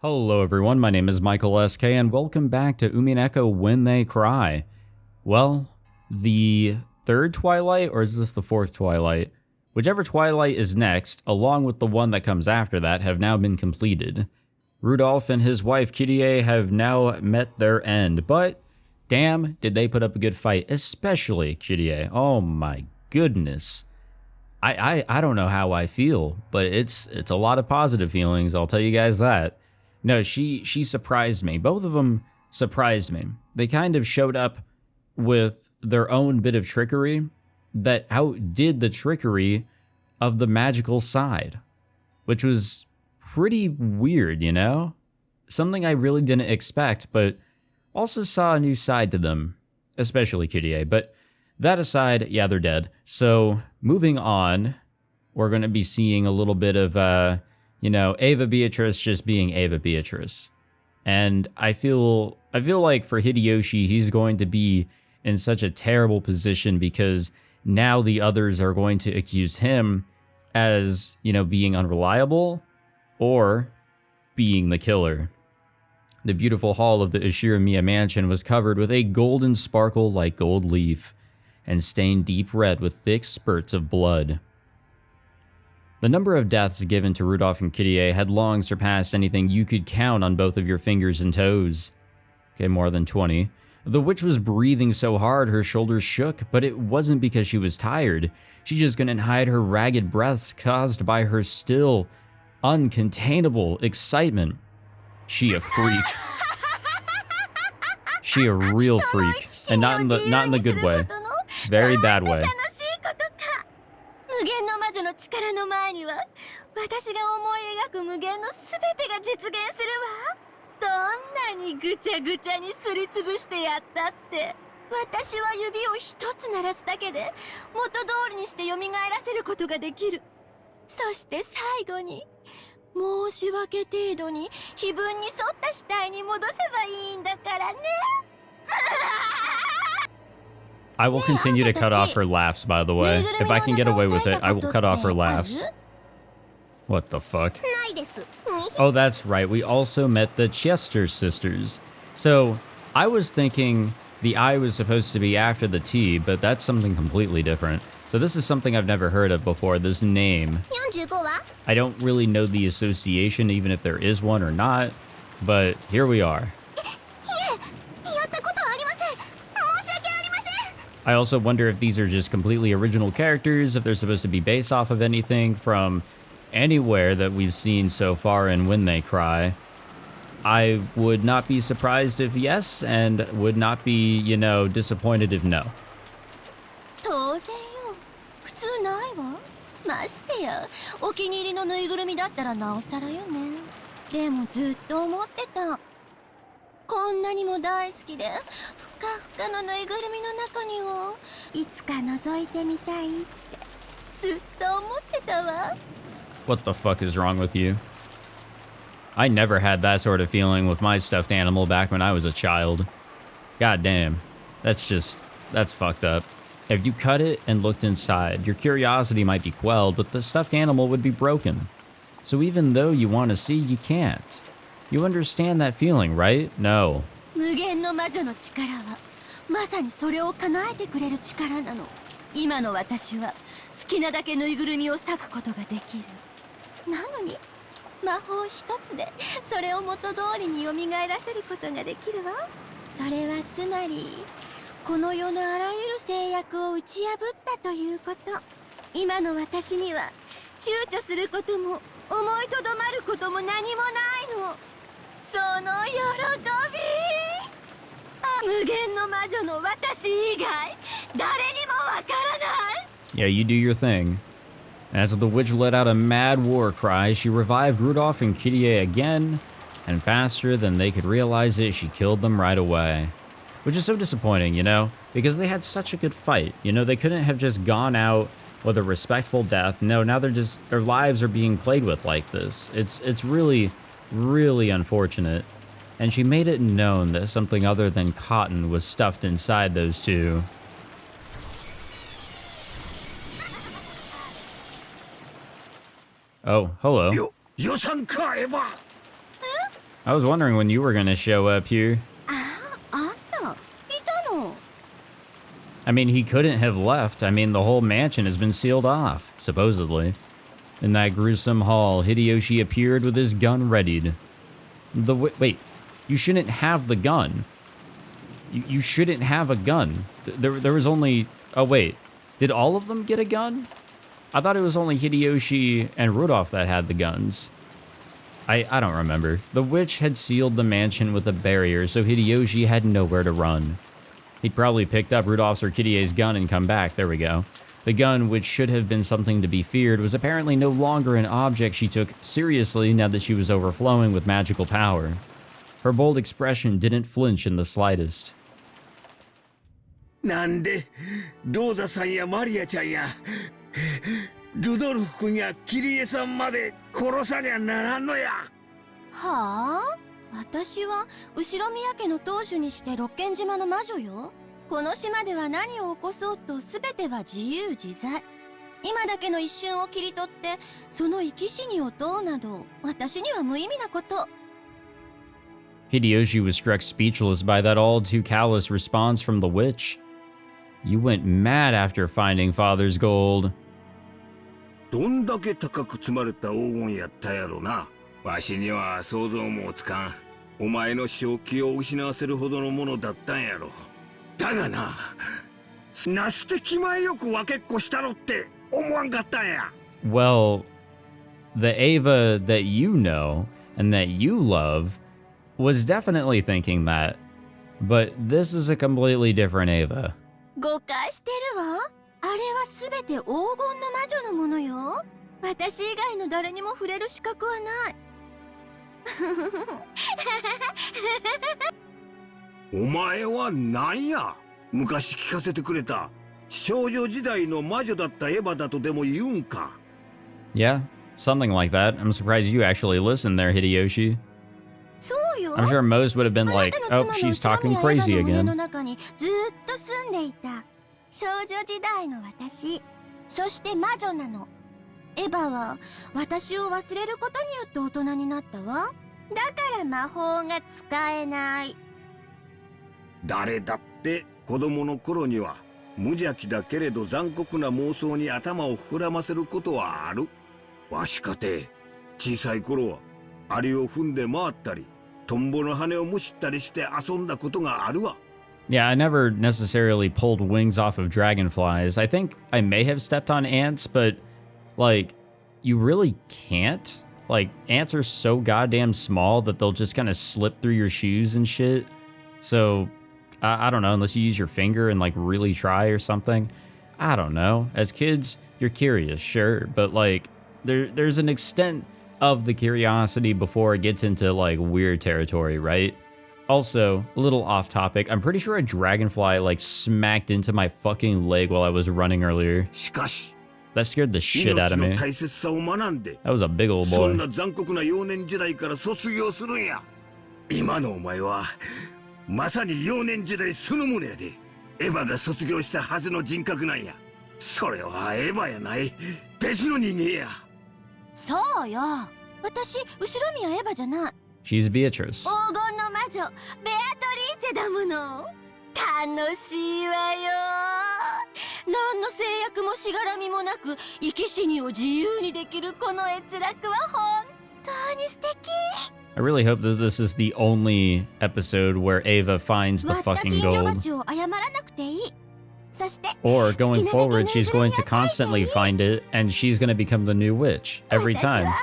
Hello everyone, my name is Michael SK and welcome back to Umineko When They Cry. Well, the third Twilight, or is this the fourth Twilight? Whichever Twilight is next, along with the one that comes after that, have now been completed. Rudolph and his wife Kyrie have now met their end, but damn, did they put up a good fight, especially Kyrie. Oh my goodness. I don't know how I feel, but it's a lot of positive feelings, I'll tell you guys that. No, she surprised me. Both of them surprised me. They kind of showed up with their own bit of trickery that outdid the trickery of the magical side, which was pretty weird, you know? Something I really didn't expect, but also saw a new side to them, especially Kyrie. But that aside, yeah, they're dead. So moving on, we're going to be seeing a little bit of Ava Beatrice just being Ava Beatrice. And I feel like for Hideyoshi, he's going to be in such a terrible position because now the others are going to accuse him as, being unreliable or being the killer. The beautiful hall of the Ushiromiya mansion was covered with a golden sparkle like gold leaf and stained deep red with thick spurts of blood. The number of deaths given to Rudolph and Kyrie had long surpassed anything you could count on both of your fingers and toes. Okay, more than 20. The witch was breathing so hard her shoulders shook, but it wasn't because she was tired. She just couldn't hide her ragged breaths caused by her still uncontainable excitement. She a freak. She a real freak, and not in the good way. Very bad way. 無限の魔女の力の前には私が思い描く無限のすべてが実現するわ。どんなにぐちゃぐちゃにすりつぶしてやったって私は指を一つ鳴らすだけで元通りにして蘇らせることができる。そして最後に申し訳程度に碑文に沿った死体に戻せばいいんだからね。I will continue to cut off her laughs, by the way. If I can get away with it, I will cut off her laughs. What the fuck? Oh, that's right. We also met the Chester sisters. So, I was thinking the I was supposed to be after the T, but that's something completely different. So this is something I've never heard of before, this name. I don't really know the association, even if there is one or not, but here we are. I also wonder if these are just completely original characters, if they're supposed to be based off of anything from anywhere that we've seen so far in When They Cry. I would not be surprised if yes, and would not be, disappointed if no. 当然よ。普通ないわ。ましてや、お気に入りのぬいぐるみだったらなおさらよね。でもずっと思ってた。こんなにも大好きでふかふかのぬいぐるみの中にをいつか覗いてみたいってずっと思ってたわ。What the fuck is wrong with you? I never had that sort of feeling with my stuffed animal back when I was a child. God damn. That's fucked up. If you cut it and looked inside, your curiosity might be quelled, but the stuffed animal would be broken. So even though you want to see, you can't. You understand that feeling, right? No. 無限の魔女の力はまさにそれを叶えてくれる力なの。今の私は好きなだけぬいぐるみを裂くことができる。なのに魔法一つでそれを元通りに蘇らせることができるわ。それはつまりこの世のあらゆる制約を打ち破ったということ。今の私には躊躇することも思いとどまることも何もないの。その喜び。無限の魔女の私以外誰にもわからない。 Yeah, you do your thing. As the witch let out a mad war cry, she revived Rudolph and Kyrie again, and faster than they could realize it, she killed them right away. Which is so disappointing, because they had such a good fight. They couldn't have just gone out with a respectful death. No, now their lives are being played with like this. It's really, really unfortunate. And she made it known that something other than cotton was stuffed inside those two. Oh, hello. I was wondering when you were gonna show up here. あんた、いたの。I mean, he couldn't have left. I mean, the whole mansion has been sealed off, supposedly. In that gruesome hall, Hideyoshi appeared with his gun readied. Wait, you shouldn't have the gun. You shouldn't have a gun. There was only... Oh, wait. Did all of them get a gun? I thought it was only Hideyoshi and Rudolph that had the guns. I don't remember. The witch had sealed the mansion with a barrier, so Hideyoshi had nowhere to run. He'd probably picked up Rudolph's or Kirie's gun and come back. There we go. The gun, which should have been something to be feared, was apparently no longer an object she took seriously now that she was overflowing with magical power. Her bold expression didn't flinch in the slightest. なんでローザさんやマリアちゃんやルドルフ君やキリエさんまで殺さにゃならんのや。はあ、私は後宮家の当主にして六軒島の魔女よ。この島では何を起こそうと全ては自由自在。今だけの一瞬を切り取ってその生き死にを問うなど私には無意味なこと。Hideyoshi was struck speechless by that all too callous response from the witch. You went mad after finding Father's gold. どんだけ高く積まれた黄金やったやろな。わしには想像もつかん。お前の正気を失わせるほどのものだったんやろ。だがな、なして気前よく分けっこしたろって思わんかったんや。Well, the Ava that you know and that you love was definitely thinking that, but this is a completely different Ava. 誤解してるわ。あれは全て黄金の魔女のものよ。私以外の誰にも触れる資格はない。お前は何や。昔聞かせてくれた少女時代の魔女だったエヴァだとでも言うんか。Yeah, something like that. I'm surprised you actually listened there, Hideyoshi. そうよ。 I'm sure most would have been like, oh, she's talking crazy again. の中にずっと住んでいた少女時代の私。そして魔女なの。エヴァは私を忘れることによって大人になったわ。だから魔法が使えない。誰だって子供の頃には無邪気だけれど残酷な妄想に頭を膨らませることはある。わしかて小さい頃はアリを踏んで回ったりトンボの羽をむしったりして遊んだことがあるわ。Yeah, I never necessarily pulled wings off of dragonflies. I think I may have stepped on ants, but like, you really can't. Like, ants are so goddamn small that they'll just kind of slip through your shoes and shit. So, I don't know, unless you use your finger and like really try or something. I don't know. As kids, you're curious, sure, but like, there's an extent of the curiosity before it gets into like weird territory, right? Also, a little off topic, I'm pretty sure a dragonfly like smacked into my fucking leg while I was running earlier. しかし That scared the shit out of 命 me. の大切さを学んで That was a big old そん boy. な残酷な幼年時代から卒業するんや。今のお前はまさに幼年時代そのものやで。エヴァが卒業したはずの人格なんや。それはエヴァやない。別の人間や。そうよ。私、後宮エヴァじゃない。She's Beatrice. 黄金の魔女、ベアトリーチェだもの。楽しいわよ。何の制約もしがらみもなく、生き死にを自由にできるこの閲楽は本当に素敵。I really hope that this is the only episode where Ava finds the 割った fucking 金魚 gold. 鉢を謝らなくていい。そして、 Or going 好きなだけ forward, she's going to constantly find it, and she's going to become the new witch every 私 time. は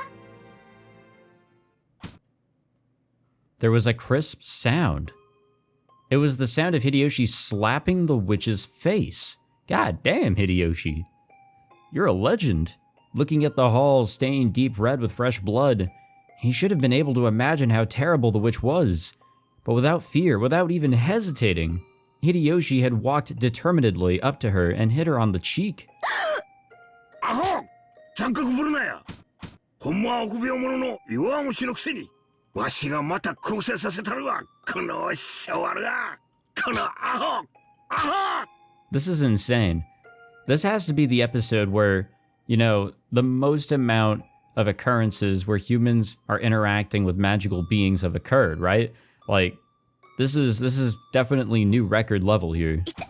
There was a crisp sound. It was the sound of Hideyoshi slapping the witch's face. God damn, Hideyoshi. You're a legend. Looking at the hall stained deep red with fresh blood, he should have been able to imagine how terrible the witch was. But without fear, without even hesitating, Hideyoshi had walked determinedly up to her and hit her on the cheek. アホ！三角ぶるなや。ほんまは臆病者の弱虫のくせに。わしがまた更生させたるわ。このシャワルが。このアホ！アホ！ This is insane. This has to be the episode where, you know, the most amount of occurrences where humans are interacting with magical beings have occurred, right? Like, this is definitely new record level here. 痛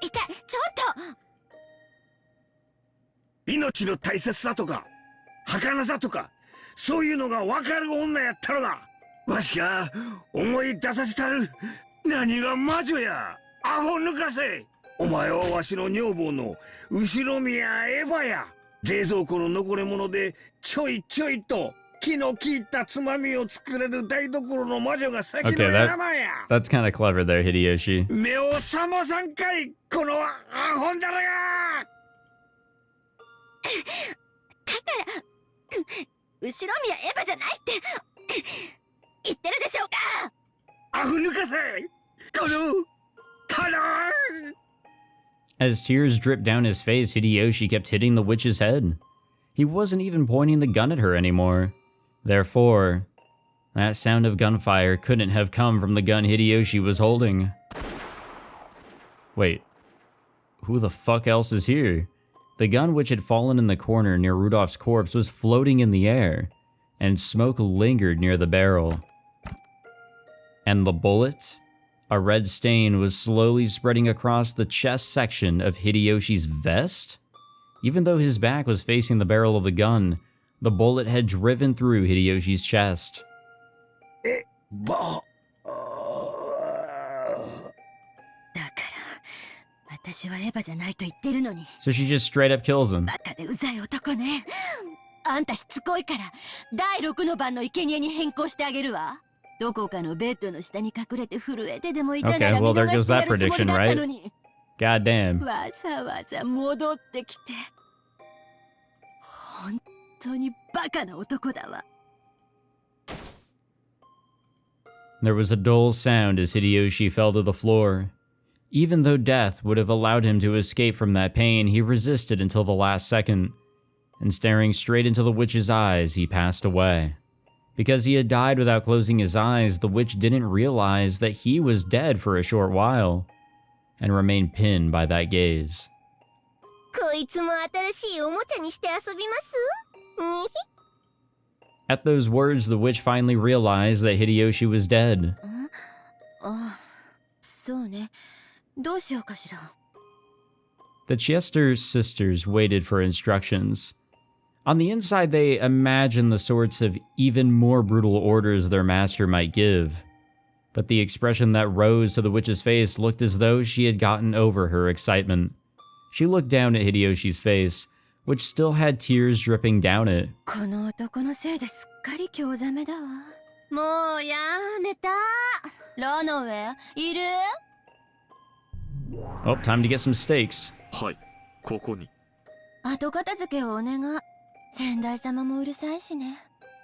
い、ちょっと。命の大切さとか儚さとかそういうのが分かる女やったのがわしが思い出させたる。何が魔女やアホ抜かせ。お前はわしの女房の後ろ宮エヴァや。冷蔵庫の残り物でちょいちょいと気の利いたつまみを作れる台所の魔女が先の Okay, 山や。 that's kind of clever there, Hideyoshi. 目を覚まさんかいこのアホんだらが。だから後ろ宮エヴァじゃないって言ってるでしょうか。アホ抜かせこの。 As tears dripped down his face, Hideyoshi kept hitting the witch's head. He wasn't even pointing the gun at her anymore. Therefore, that sound of gunfire couldn't have come from the gun Hideyoshi was holding. Wait, who the fuck else is here? The gun which had fallen in the corner near Rudolph's corpse was floating in the air, and smoke lingered near the barrel. And the bullet? A red stain was slowly spreading across the chest section of Hideyoshi's vest? Even though his back was facing the barrel of the gun, the bullet had driven through Hideyoshi's chest. だから私はエヴァじゃないと言ってるのに。 So she just straight up kills him. バカでうざい男ね。あんたしつこいから第6の番の生贄に変更してあげるわ。どこかのベッドの下に隠れて震えてでもいたなら見逃してやるつもりだったのに。 God damn. わざわざ戻ってきて。本当にバカな男だわ。 There was a dull sound as Hideyoshi fell to the floor. Even though death would have allowed him to escape from that pain, he resisted until the last second, and staring straight into the witch's eyes, he passed away. Because he had died without closing his eyes, the witch didn't realize that he was dead for a short while, and remained pinned by that gaze. こいつも新しいおもちゃにして遊びます？にひ。 At those words, the witch finally realized that Hideyoshi was dead. あ、そうね。どうしようかしら。 The Chester sisters waited for instructions. On the inside, they imagined the sorts of even more brutal orders their master might give. But the expression that rose to the witch's face looked as though she had gotten over her excitement. She looked down at Hideyoshi's face, which still had tears dripping down it. この男のせいですっかり興ざめだわ。もうやめた。ラノウェイ、いる？ Oh, time to get some steaks. はい、ここに。後片付けをお願い。先代様もうるさいしね。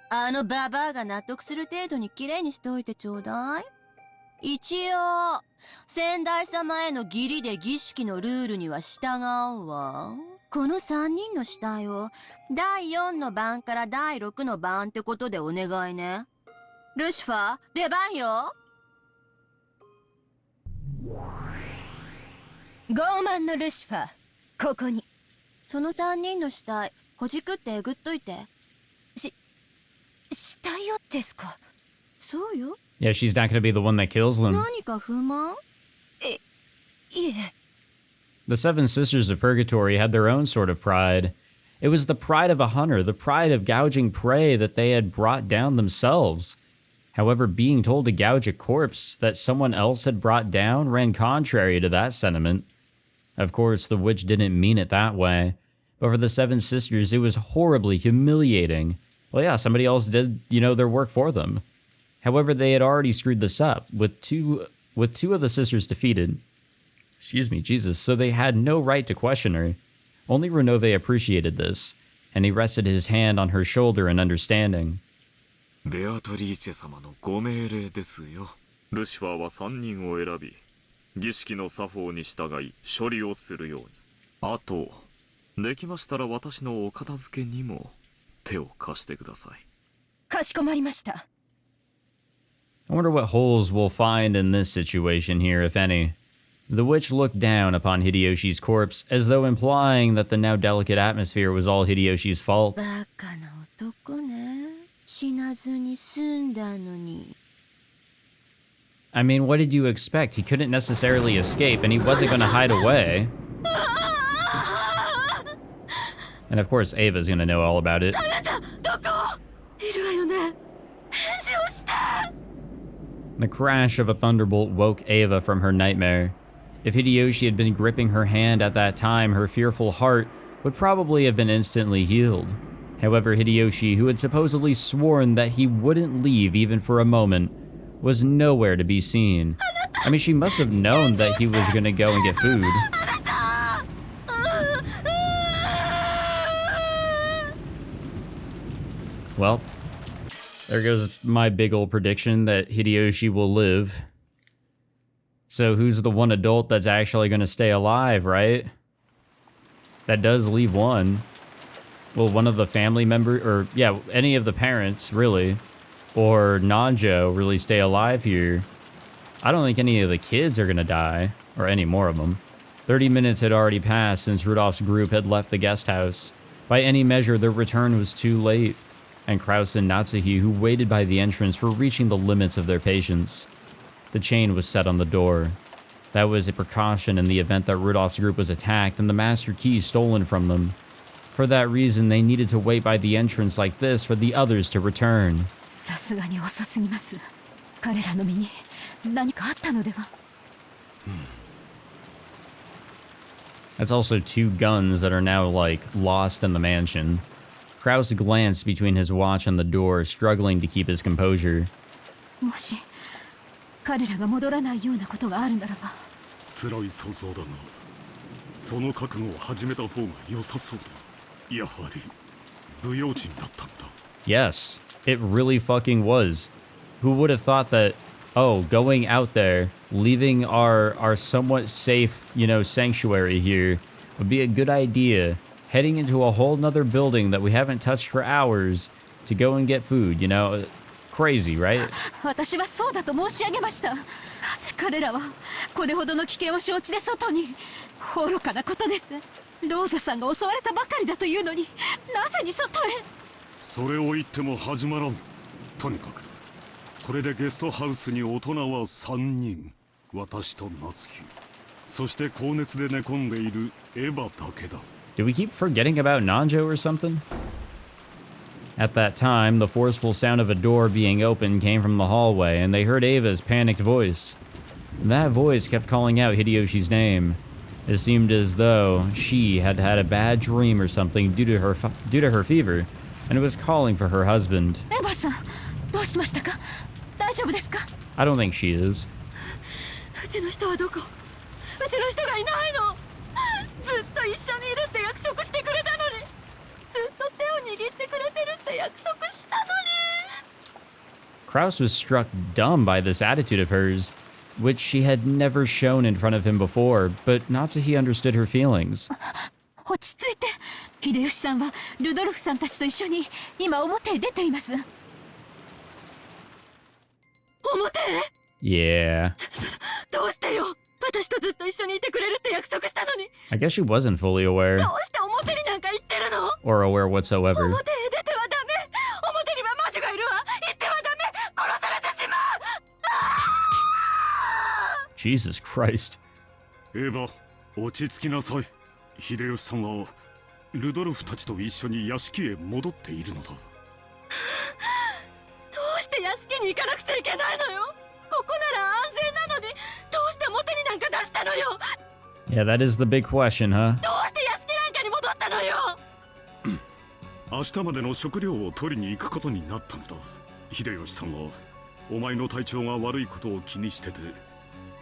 あのババアが納得する程度に綺麗にしておいてちょうだい。一応、先代様への義理で儀式のルールには従うわ。この3人の死体を第4の番から第6の番ってことでお願いね。ルシファー、出番よ。傲慢のルシファー、ここに。その3人の死体、ほじくってえぐっといて。死体よですか？そうよ。 Yeah, she's not going to be the one that kills them. 何か不満？いえ。 The seven sisters of Purgatory had their own sort of pride. It was the pride of a hunter, the pride of gouging prey that they had brought down themselves. However, being told to gouge a corpse that someone else had brought down ran contrary to that sentiment. Of course, the witch didn't mean it that way, but for the seven sisters, it was horribly humiliating. Well, yeah, somebody else did, their work for them. However, they had already screwed this up, with two of the sisters defeated. Excuse me, Jesus, so they had no right to question her. Only Renove appreciated this, and he rested his hand on her shoulder in understanding. ベアトリーチェ様のご命令ですよ。ルシファーは3人を選び、儀式の作法に従い処理をするように。あと、できましたら私のお片付けにも手を貸してください。かしこまりました。 I wonder what holes we'll find in this situation here, if any. The witch looked down upon Hideyoshi's corpse, as though implying that the now delicate atmosphere was all Hideyoshi's fault. バカな男はずに済んだのに。 I mean, what did you expect? He couldn't necessarily escape, and he wasn't going to hide away. And of course, Ava's going to know all about it. あなたどこ？いるわよね。返事をして。 The crash of a thunderbolt woke Ava from her nightmare. If Hideyoshi had been gripping her hand at that time, her fearful heart would probably have been instantly healed. However, Hideyoshi, who had supposedly sworn that he wouldn't leave even for a moment, was nowhere to be seen. I mean, she must have known that he was gonna go and get food. Well, there goes my big old prediction that Hideyoshi will live. So who's the one adult that's actually gonna stay alive, right? That does leave one. Will one of the family members, or yeah, any of the parents, really, or Nanjo really stay alive here? I don't think any of the kids are gonna die, or any more of them. 30 minutes had already passed since Rudolph's group had left the guest house. By any measure, their return was too late, and Kraus and Natsuhi, who waited by the entrance, were reaching the limits of their patience. The chain was set on the door. That was a precaution in the event that Rudolph's group was attacked and the master key stolen from them. For that reason, they needed to wait by the entrance like this for the others to return. さすがに遅すぎます。彼らの身に何かあったのでは。 That's also 2 guns that are now, like, lost in the mansion. Kraus glanced between his watch and the door, struggling to keep his composure. もし彼らが戻らないようなことがあるならば。辛い想像だが、その覚悟を始めた方が良さそうだ。やはり不用心だったんだ。 Yes, it really fucking was. Who would have thought that, oh, going out there, leaving our somewhat safe, you know, sanctuary here would be a good idea. Heading into a whole nother building that we haven't touched for hours to go and get food, you know? Crazy, right? 私はそうだと申し上げました。なぜ彼らはこれほどの危険を承知で外に。愚かなことです。ローザさんが襲われたばかりだというのに、なぜに外へ。それを言っても始まらん。とにかくこれでゲストハウスに大人は3人。私と夏希、そして高熱で寝込んでいるエヴァだけだ。 Did we keep forgetting about Nanjo or something? At that time, the forceful sound of a door being opened came from the hallway, and they heard Ava's panicked voice. That voice kept calling out Hideyoshi's name. It seemed as though she had had a bad dream or something due to her fever, and it was calling for her husband. エヴァさん、どうしましたか？大丈夫ですか？ I don't think she is. うちの人はどこ？うちの人がいないの。ずっと一緒にいるって約束してくれたのに。ずっと手を握ってくれてるって約束したのに。 Kraus was struck dumb by this attitude of hers, which she had never shown in front of him before, but Natsuhi understood her feelings. 落ち着いて。秀吉さんはルドルフさんたちと一緒に今表へ出ています。表へ？ Yeah. どうしてよ。私とずっと一緒にいてくれるって約束したのに。 I guess she wasn't fully aware, どうして表になんか行ってるの？ or aware whatsoever. 表へ出てはダメ。表には魔女がいるわ。行ってはダメ。殺されてしまう。Jesus Christ. エヴァ、落ち着きなさい。秀吉さんはルドルフたちと一緒に屋敷へ戻っているのだ。どうして屋敷に行かなくちゃいけないのよ。ここなら安全なのに、どうして表になんか出したのよ。 Yeah, that is the big question, huh? どうして屋敷なんかに戻ったのよ。明日までの食料を取りに行くことになったのだ。秀吉さんはお前の体調が悪いことを気にしてて、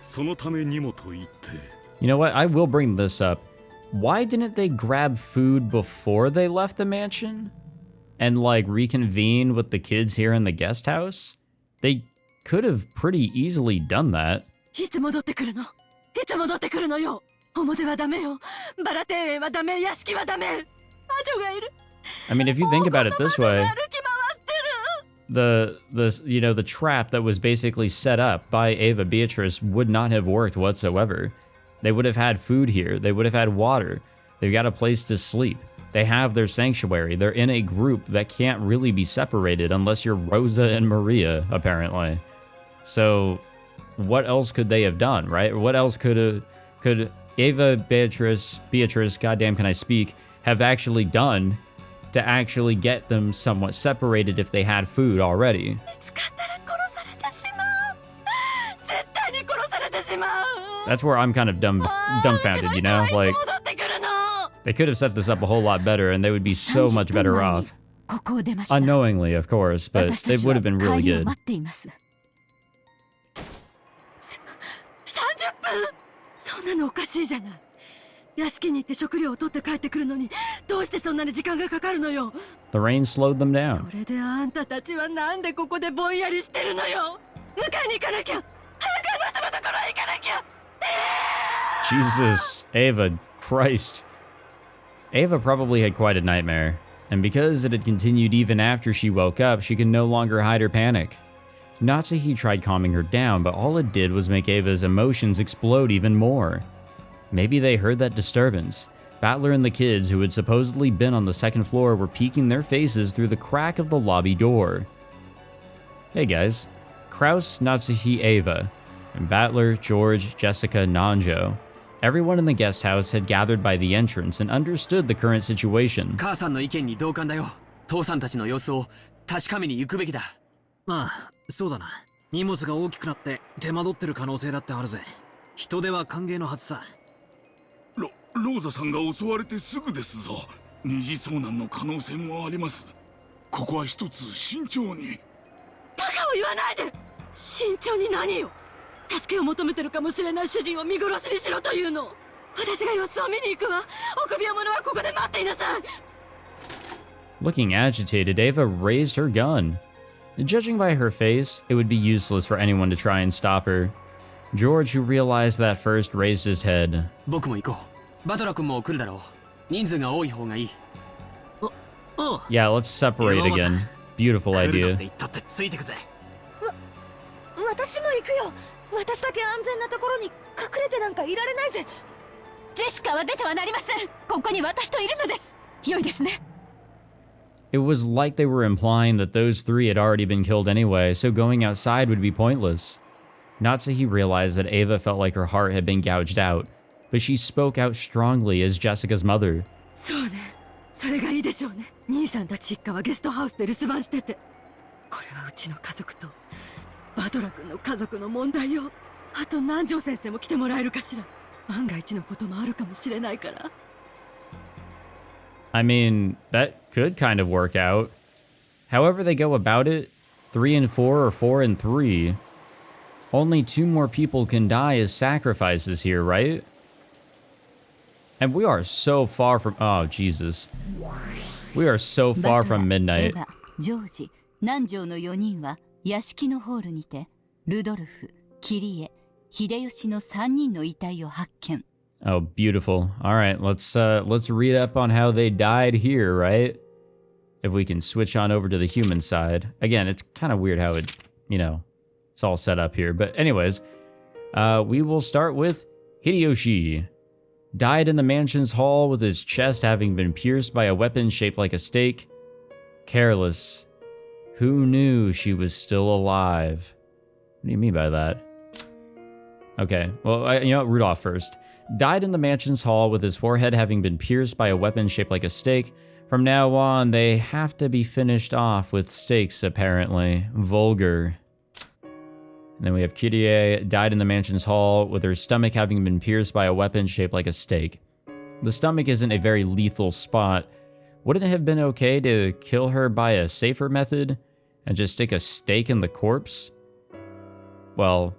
そのためにもと言って。 You know what? I will bring this up. Why didn't they grab food before they left the mansion? And, like, reconvene with the kids here in the guest house? They could have pretty easily done that. いつ戻ってくるの？いつ戻ってくるのよ。表はダメよ。バラ庭園はダメ。屋敷はダメ。魔女がいる。 I mean, if you think about it this way, 歩き回ってる。 the trap that was basically set up by Ava Beatrice would not have worked whatsoever. They would have had food here. They would have had water. They've got a place to sleep. They have their sanctuary. They're in a group that can't really be separated unless you're Rosa and Maria, apparently. So what else could they have done, right? What else could Ava, Beatrice, goddamn can I speak, have actually done to actually get them somewhat separated if they had food already? That's where I'm kind of dumbfounded, you know? Like, they could have set this up a whole lot better and they would be so much better off. Unknowingly, of course, but they would have been really good. そんなのおかしいじゃない。屋敷に行って食料を取って帰ってくるのにどうしてそんなに時間がかかるのよ。 The rain slowed them down. それであんたたちはなんでここでぼんやりしてるのよ。迎えに行かなきゃ。早くあの人のところへ行かなきゃ。Jesus, Ava, Christ. Ava probably had quite a nightmare, and because it had continued even after she woke up, she could no longer hide her panic. Natsuhi tried calming her down, but all it did was make Ava's emotions explode even more. Maybe they heard that disturbance. Battler and the kids who had supposedly been on the second floor were peeking their faces through the crack of the lobby door. Hey guys, Kraus, Natsuhi, Ava, and Battler, George, Jessica, Nanjo. Everyone in the guest house had gathered by the entrance and understood the current situation. 母さんの意見に同感だよ。父さんたちの様子を確かめに行くべきだ。まあ、そうだな。荷物が大きくなって手間取ってる可能性だってあるぜ。人手は歓迎のはずさ。ローザさんが襲われてすぐですぞ。二次遭難の可能性もあります。ここは一つ慎重に。バカを言わないで。慎重に何よ。助けを求めてるかもしれない主人を見殺しにしろというの。私が様子を見に行くわ。臆病者はここで待っていなさい。 Looking agitated, Ava raised her gun. Judging by her face, it would be useless for anyone to try and stop her. George, who realized that first, raised his head. 僕も行こう。バトラ君も来るだろう。人数が多い方がいい。Yeah, let's separate again. Beautiful idea. 私も行くよ。私だけ安全なところに隠れてなんかいられないぜ。ジェシカは出てはなりません。ここに私といるのです。良いですね。It was like they were implying that those three had already been killed anyway, so going outside would be pointless. Natsuhi realized that Ava felt like her heart had been gouged out, but she spoke out strongly as Jessica's mother. そうね。それがいいでしょうね。兄さんたち一家はゲストハウスで留守番してて。これはうちの家族とバトラ君の家族の問題よ。あと南條先生も来てもらえるかしら。万が一のこともあるかもしれないから。I mean, that could kind of work out. However they go about it, 3 and 4 or 4 and 3, only 2 more people can die as sacrifices here, right? And we are so far from... Oh, Jesus. We are so far from midnight. ジョージ、南條の4人は屋敷のホールにて、ルドルフ、キリエ、秀吉の3人の遺体を発見。 Oh, beautiful. All right, let's read up on how they died here, right? If we can switch on over to the human side. Again, it's kind of weird how it, you know, it's all set up here. But anyways, we will start with Hideyoshi. Died in the mansion's hall with his chest having been pierced by a weapon shaped like a stake. Careless. Who knew she was still alive? What do you mean by that? Okay, well, you know what, Rudolph first. Died in the mansion's hall with his forehead having been pierced by a weapon shaped like a stake. From now on, they have to be finished off with stakes, apparently. Vulgar. And then we have Kyrie, died in the mansion's hall with her stomach having been pierced by a weapon shaped like a stake. The stomach isn't a very lethal spot. Wouldn't it have been okay to kill her by a safer method and just stick a stake in the corpse? Well,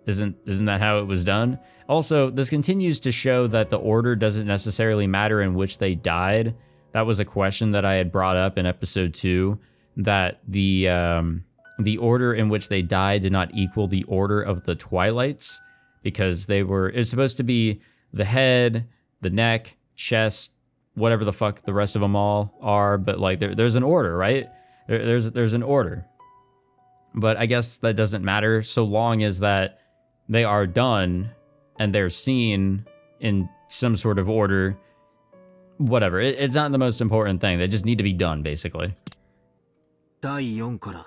isn't that how it was done? Also, this continues to show that the order doesn't necessarily matter in which they died. That was a question that I had brought up in episode 2, that the order in which they died did not equal the order of the Twilights, because it's supposed to be the head, the neck, chest, whatever the fuck the rest of them all are, but like there's an order, right? There's an order. But I guess that doesn't matter so long as that they are done and they're seen in some sort of order. whatever. It's not the most important thing. They just need to be done, basically. 第4から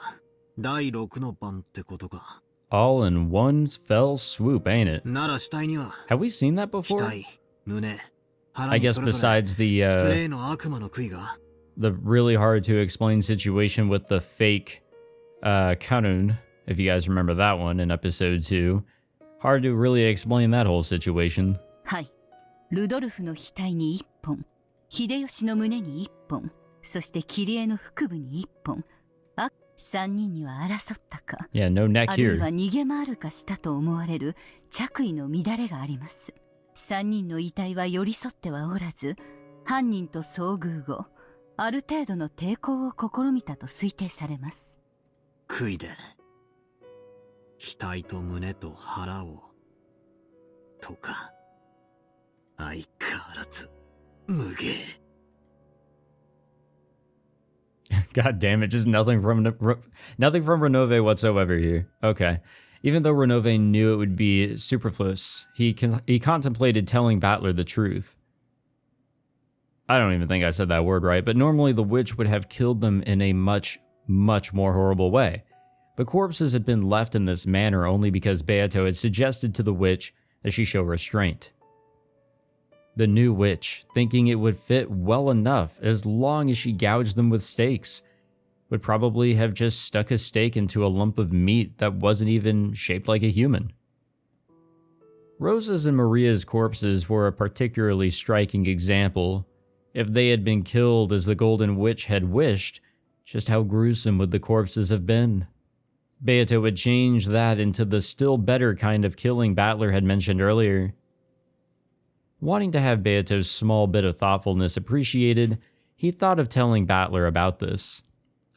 第6の番ってことか。 All in one fell swoop, ain't it? なら死体には Have we seen that 額、 before? 胸、 I 腹に guess それぞれ besides the 例の悪魔の杭が the really hard to explain situation with the fake Kanun, if you guys remember that one in episode 2. Hard to really explain that whole situation. はい。ルドルフの額に1本、秀吉の胸に1本、そしてキリエの腹部に1本。あ、3人には争ったか。Yeah, no neck あるいは here. 逃げ回るかしたと思われる着衣の乱れがあります。3人の遺体は寄り添ってはおらず、犯人と遭遇後、ある程度の抵抗を試みたと推定されます。杭で額と胸と腹をとか相変わらず無芸 God damn it, just nothing from Renove whatsoever here. Okay. Even though Renove knew it would be superfluous, he contemplated telling Battler the truth. I don't even think I said that word right, but normally the witch would have killed them in a much, much more horrible way. The corpses had been left in this manner only because Beato had suggested to the witch that she show restraint. The new witch, thinking it would fit well enough as long as she gouged them with stakes, would probably have just stuck a stake into a lump of meat that wasn't even shaped like a human. Rosa's and Maria's corpses were a particularly striking example. If they had been killed as the Golden Witch had wished, just how gruesome would the corpses have been? Beato would change that into the still better kind of killing Battler had mentioned earlier. Wanting to have Beato's small bit of thoughtfulness appreciated, he thought of telling Battler about this.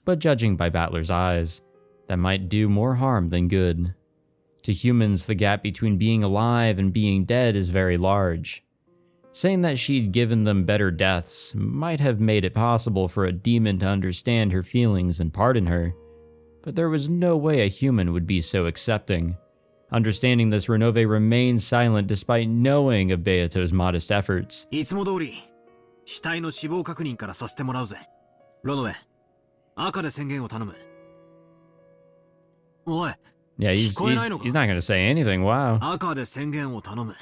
But judging by Battler's eyes, that might do more harm than good. To humans, the gap between being alive and being dead is very large. Saying that she'd given them better deaths might have made it possible for a demon to understand her feelings and pardon her, but there was no way a human would be so accepting. Understanding this, Renove remained silent despite knowing of Beato's modest efforts. いつも通り死体の死亡確認からさせてもらうぜ。ロノウェ、赤で宣言を頼む。おい、 Yeah, he's not going to say anything, wow. 赤で宣言を頼む。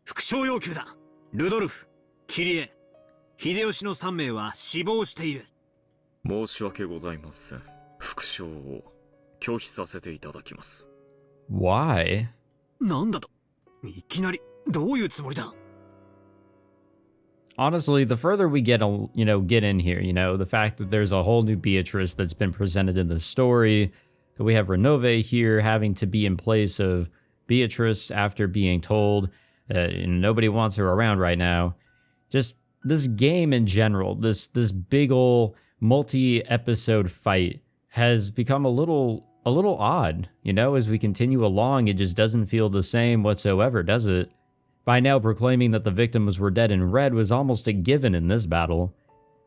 副賞要求だ。ルドルフ、キリエ、秀吉の3名は死亡している。申し訳ございません。副賞を拒否させていただきます。Why? なんだと？いきなりどういうつもりだ？ Honestly, the further we get in here, the fact that there's a whole new Beatrice that's been presented in the story, that we have Renove here having to be in place of Beatrice after being told nobody wants her around right now. Just this game in general, this big ol' multi-episode fight has become a little odd, as we continue along. It just doesn't feel the same whatsoever, does it? By now, proclaiming that the victims were dead in red was almost a given in this battle.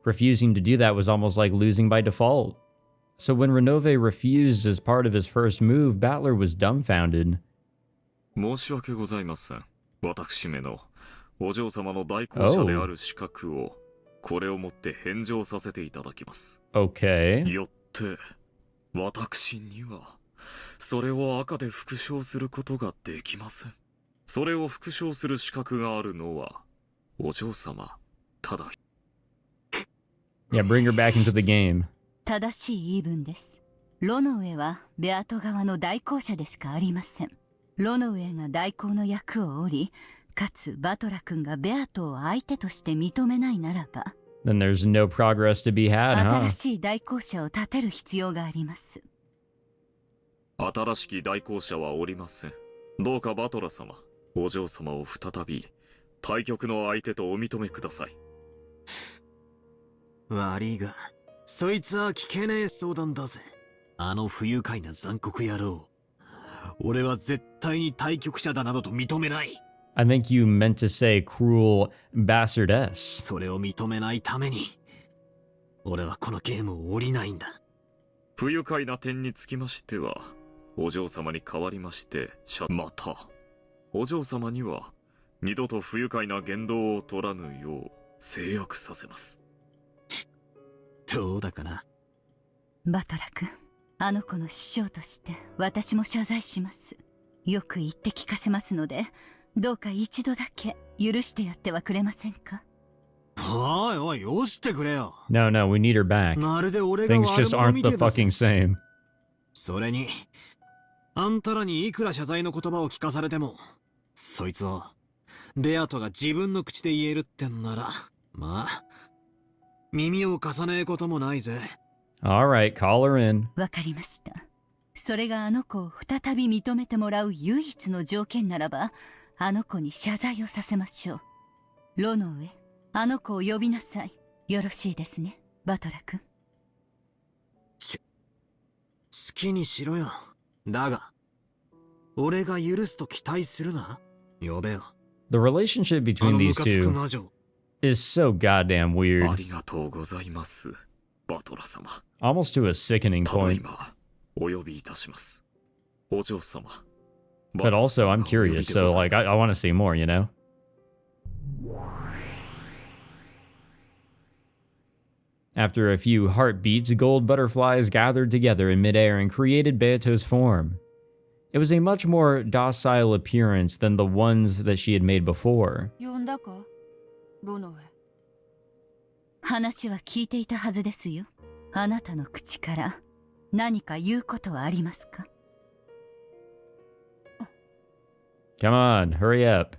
Refusing to do that was almost like losing by default. So when Renove refused as part of his first move, Battler was dumbfounded. 申し訳ございません。私めのお嬢様の代行者である資格をこれをもって返上させていただきます。Okay. よって私にはそれを赤で復唱することができません。それを復唱する資格があるのはお嬢様ただ。Yeah, bring her back into the game. 正しい言い分です。ロノウェはベアト側の代行者でしかありません。ロノウェが代行の役を負り、かつバトラ君がベアトを相手として認めないならば、 Then there's no progress to be had, huh? 新しい代行者を立てる必要があります。新しき代行者はおりません。どうかバトラ様、お嬢様を再び対局の相手とお認めください。悪いが、そいつは聞けねえ相談だぜ。あの不愉快な残酷野郎。俺は絶対に対局者だなどと認めない。I think you meant to say cruel bastardess. それを認めないために、俺はこのゲームを降りないんだ。不愉快な点につきましては、お嬢様に代わりまして、また、お嬢様には二度と不愉快な言動を取らぬよう制約させます。どうだかな。バトラ君、あの子の師匠として私も謝罪します。よく言って聞かせますので、どうか一度だけ許してやってはくれませんか。おいおい、よしてくれよ。No, no, we need her back. まるで俺が Things 悪 just 者 aren't み the てえだぜ。 fucking same. それに、あんたらにいくら謝罪の言葉を聞かされても、そいつをベアトが自分の口で言えるってんなら、まあ耳を貸さねえこともないぜ。 Alright, call her in. わかりました。それがあの子を再び認めてもらう唯一の条件ならば、あの子に謝罪をさせましょう。ロの上、あの子を呼びなさい。よろしいですね、バトラ君。好きにしろよ。だが俺が許すと期待するな。呼べよ。 The relationship あ between のム these カつく two 魔女。 is so goddamn あ weird. りがとうございます、バトラ様。 Almost to a sickening ただい point. まお呼びいたします。お嬢様。 But also, I'm curious, so like, I want to see more, you know? After a few heartbeats, gold butterflies gathered together in midair and created Beato's form. It was a much more docile appearance than the ones that she had made before. 呼んだか、ロの上。話は聞いていたはずですよ。あなたの口から何か言うことはありますか。 Come on, hurry up.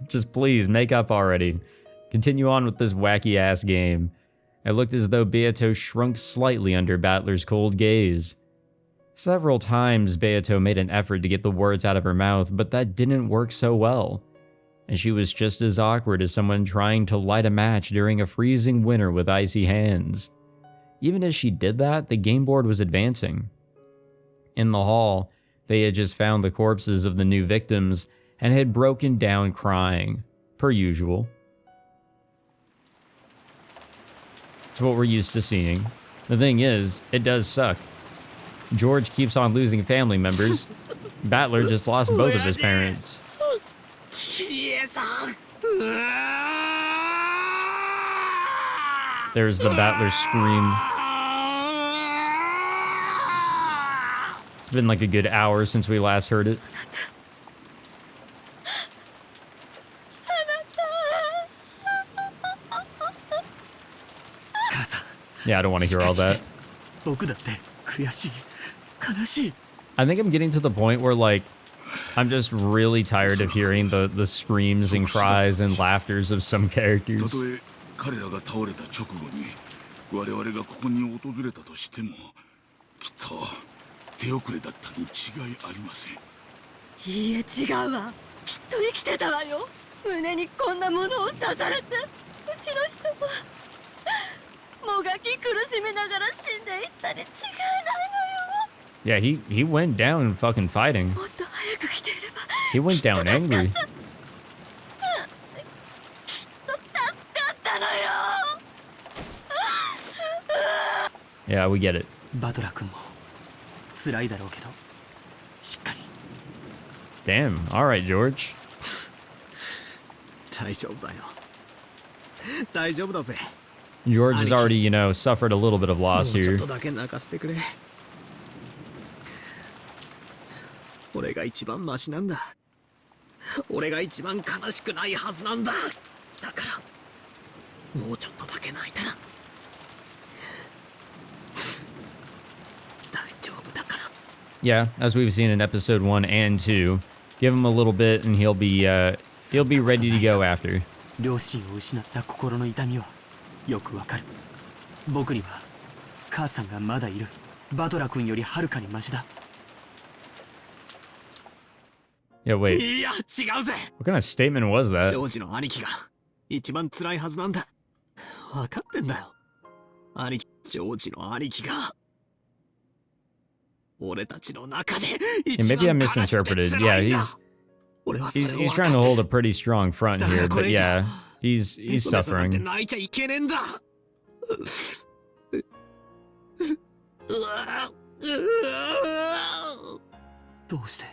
Just please, make up already. Continue on with this wacky-ass game. It looked as though Beato shrunk slightly under Battler's cold gaze. Several times, Beato made an effort to get the words out of her mouth, but that didn't work so well. And she was just as awkward as someone trying to light a match during a freezing winter with icy hands. Even as she did that, the game board was advancing. In the hall, they had just found the corpses of the new victims and had broken down crying, per usual. It's what we're used to seeing. The thing is, it does suck. George keeps on losing family members. Battler just lost both of his parents. There's the Battler scream. It's been like a good hour since we last heard it. Yeah, I don't want to hear all that. I think I'm getting to the point where, like, I'm just really tired of hearing the screams and cries and laughters of some characters. 彼らが倒れた直後に我々がここに訪れたとしてもきっと手遅れだったに違いありません。いいえ、違うわ。きっと生きてたわよ。胸にこんなものを刺されて、うちの人ももがき苦しみながら死んでいったに違いないのよ。 Yeah, he went down fucking fighting. もっと早く来ていれば He went down angry. きっと助かったのよ。 Yeah, we get it. バトラ君も辛いだろうけど、しっかり。 Damn. All right, George. 大丈夫だよ。大丈夫だぜ。 George has already, you know, suffered a little bit of もう loss ちょっ here. とだけ泣かせてくれ。俺が一番マシなんだ。俺が一番悲しくないはずなんだ。だからもうちょっとだけ泣いたら大丈夫だから。 Yeah, as we've seen in episode 1 and 2, give him a little bit and he'll be ready to go after. 両親を失った心の痛みはよくわかる。僕には母さんがまだいる。バトラ君よりはるかにマシだ。 Yeah, wait. いや違うぜ。 What kind of statement was ジ that? ョージの兄貴が一番辛いはずなんだ。分かってんだよ。兄貴、ジョージの兄貴が俺たちの中で Yeah, 一 maybe I 番悲しくて misinterpreted. 辛 Yeah, いんだ。 he's 俺はそれを he's 分 he's か trying to って hold a pretty strong front here, but yeah, he's メソメソなんて suffering. 泣いちゃいけねえんだ。どうして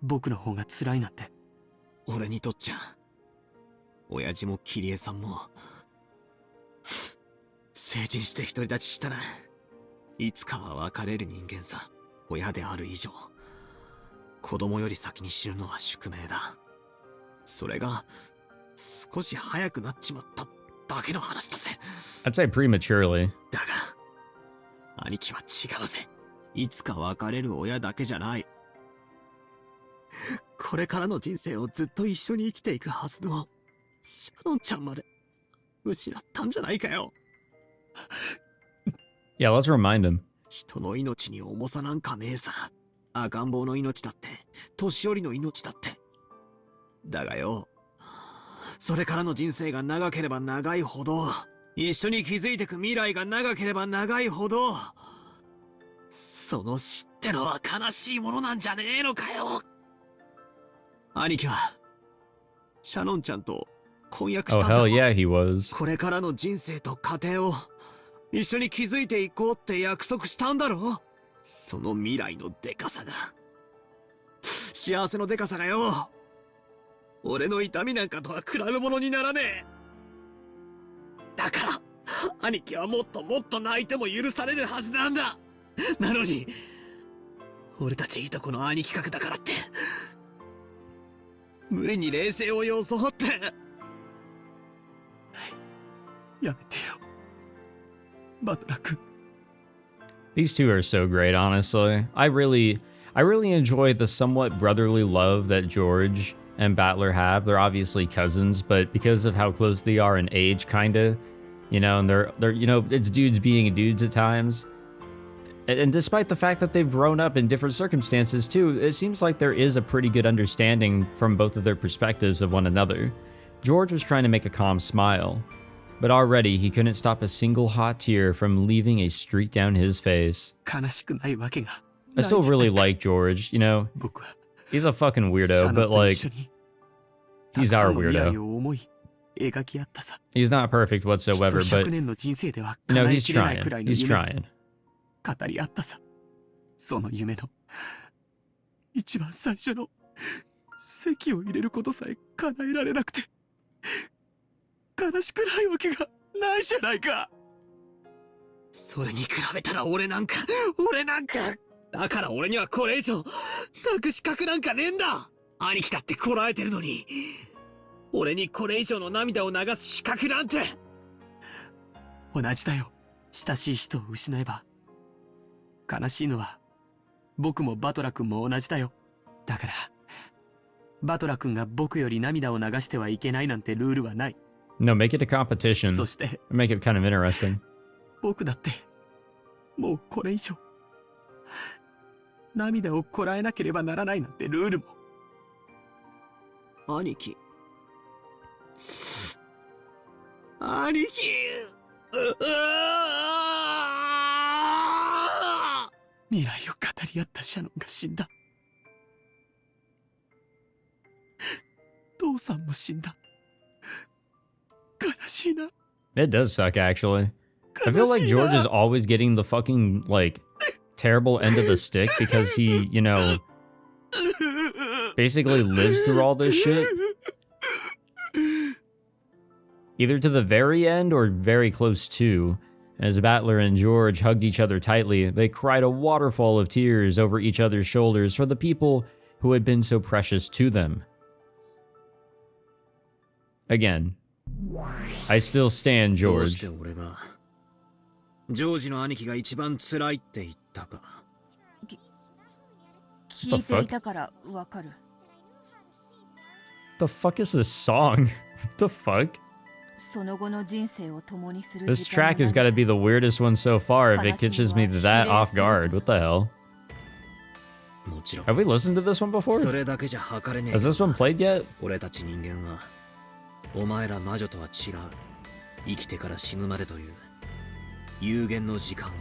僕の方が辛いなんて。俺にとっちゃ親父も桐江さんも成人して独り立ちしたらいつかは別れる人間さ。親である以上子供より先に死ぬのは宿命だ。それが少し早くなっちまっただけの話だぜ。 I'd say prematurely. だが兄貴は違うぜ。いつか別れる親だけじゃない。これからの人生をずっと一緒に生きていくはずのシャノンちゃんまで失ったんじゃないかよ。 Yeah, let's remind him. 人の命に重さなんかねえさ。赤ん坊の命だって年寄りの命だって。だがよ、それからの人生が長ければ長いほど、一緒に築いてく未来が長ければ長いほど、その死ってのは悲しいものなんじゃねえのかよ。兄貴はシャノンちゃんと婚約し Oh, たんだ hell ろ。 yeah, he was. これからの人生と家庭を一緒に築いていこうって約束したんだろ。その未来のデカさが、幸せのデカさがよ、俺の痛みなんかとは比べ物にならねえ。だから兄貴はもっともっと泣いても許されるはずなんだ。なのに俺たちいとこの兄貴格だからって無理に冷静を装ってやめてよ、バトラ君。 These two are so great, honestly. I really enjoy the somewhat brotherly love that George and Battler have. They're obviously cousins, but because of how close they are in age, kinda, you know, and they're you know, it's dudes being dudes at times. And despite the fact that they've grown up in different circumstances too, it seems like there is a pretty good understanding from both of their perspectives of one another. George was trying to make a calm smile, but already he couldn't stop a single hot tear from leaving a streak down his face. 悲しくないわけが I still really like George, you know, 僕は he's a fucking シャ weirdo, ノン but と like, 一緒に he's たくさ our んの未来 weirdo. を思い描き合ったさ。 He's not perfect きっと whatsoever, 100 but 年の人生では you know, 叶え he's きれない trying. くらいの He's 夢 trying. 語り合ったさ。その夢の一番最初の席を入れることさえ叶えられなくて悲しくないわけがないじゃないか。それに比べたら俺なんかだから俺にはこれ以上泣く資格なんかねえんだ。兄貴だってこらえてるのに俺にこれ以上の涙を流す資格なんて。同じだよ。親しい人を失えば悲しいのは僕もバトラ君も同じだよ。だからバトラ君が僕より涙を流してはいけないなんてルールはない。 No, make it a competition. そして Make it kind of interesting. 僕だってもうこれ以上涙をこらえなければならないなんてルールも。兄貴兄貴、未来を語り合ったシャノンが死んだ。父さんも死んだ。悲しいな。 It does suck, actually. I feel like George is always getting the fucking, like, terrible end of the stick because he, you know, basically lives through all this shit. Either to the very end or very close to. As Battler and George hugged each other tightly, they cried a waterfall of tears over each other's shoulders for the people who had been so precious to them. Again, I still stand どうし George. て俺がジョージの兄貴が一番辛いって言ったか。聞いていたからわかる。 The fuck is this song? What the fuck? その後の人生を共にする This 時間 track の has 長 got to さ be the weirdest one so far if it catches me that off guard. What the hell? もちろん Have we listened to this one before? それだけじゃ測れねえ。 Has this one played yet? 俺たち人間はお前ら魔女とは違う。生きてから死ぬまでという有限の時間を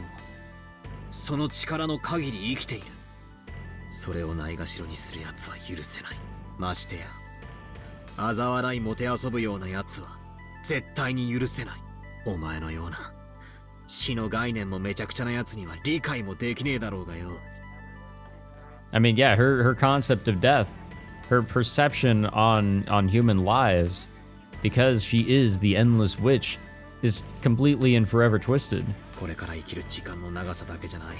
その力の限り生きている。それをないがしろにする奴は許せない。ましてや嘲笑いもてあそぶような奴は絶対に許せない。お前のような死の概念もめちゃくちゃな奴には理解もできねえだろうがよ。 I mean, yeah, her concept of death, her perception on human lives because she is the endless witch, is completely and forever twisted. これから生きる時間の長さだけじゃない。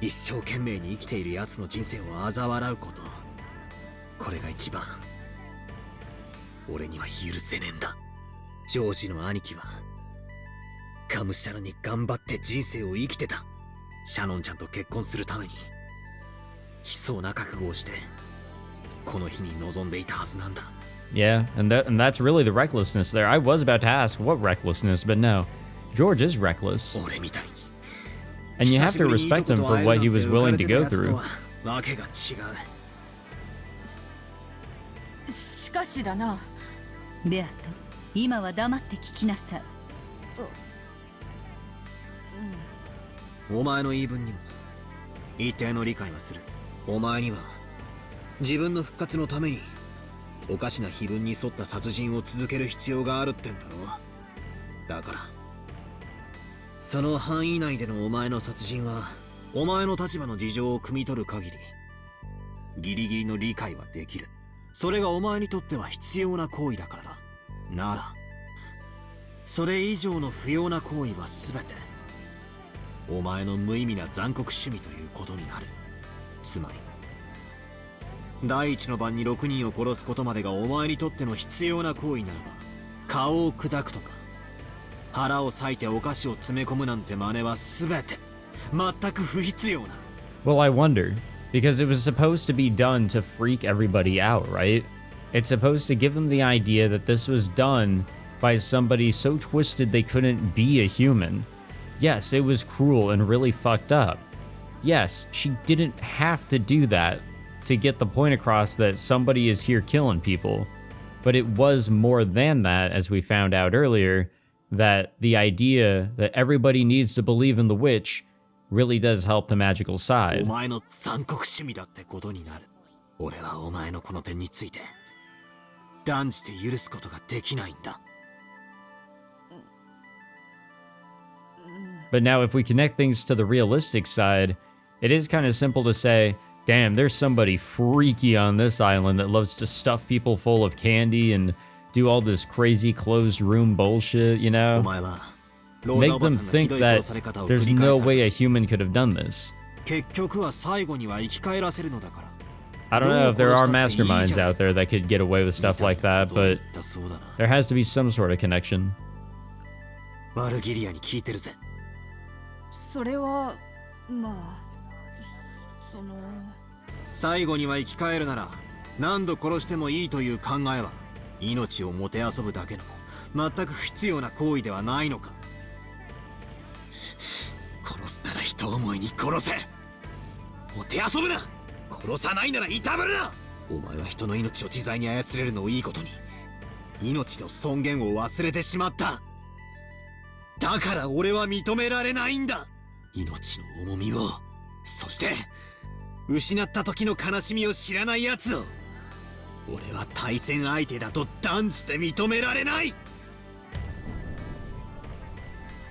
一生懸命に生きている奴の人生を嘲笑うこと。これが一番俺には許せねえんだ。ジョージの兄貴はがむしゃらに頑張って人生を生きてた。シャノンちゃんと結婚するために悲壮な覚悟をしてこの日に臨んでいたはずなんだ。 Yeah, and that's really the recklessness there. I was about to ask what recklessness, but no. George is reckless. 俺みたいに And you have to respect him for what he was willing to go through. わけが違う。しかしだな。ベアト、今は黙って聞きなさい。お前の言い分にも一定の理解はする。お前には自分の復活のためにおかしな碑文に沿った殺人を続ける必要があるってんだろ。だからその範囲内でのお前の殺人はお前の立場の事情を汲み取る限りギリギリの理解はできる。それがお前にとっては必要な行為だからだ。ならそれ以上の不要な行為は全てお前の無意味な残酷趣味ということになる。つまり第一の晩に6人を殺すことまでがお前にとっての必要な行為ならば、顔を砕くとか腹を裂いてお菓子を詰め込むなんて真似は全て全く不必要な。 Well, I wonder, because it was supposed to be done to freak everybody out, right? It's supposed to give them the idea that this was done by somebody so twisted they couldn't be a human. Yes, it was cruel and really fucked up. Yes, she didn't have to do that to get the point across that somebody is here killing people. But it was more than that, as we found out earlier, that the idea that everybody needs to believe in the witch really does help the magical お side. 前の残酷趣味だってことになる。俺はお前のこの点について断じて許すことができないんだ。 But now if we connect things to the realistic side, it is kind of simple to say, damn, there's somebody freaky on this island that loves to stuff people full of candy and do all this crazy closed room bullshit, you お know? 前はローザ Make おば them さんがひ think どい that 殺され方を繰 there's り返 no さ way れ a human could have done this. 結局は最後には生き返らせるのだから。 I don't know if there are masterminds out there that could get away with stuff like that, but だそうだな。 there has to be some sort of connection. バルギリアに聞いてるぜ。それはまあその最後には生き返るなら何度殺してもいいという考えは命をもてあそぶだけの全く不必要な行為ではないのか。殺すなら人思いに殺せ。もてあそぶな。殺さないならいたぶるな。お前は人の命を自在に操れるのをいいことに命の尊厳を忘れてしまった。だから俺は認められないんだ。命の重みを、そして失った時の悲しみを知らない奴を俺は対戦相手だと断じて認められない。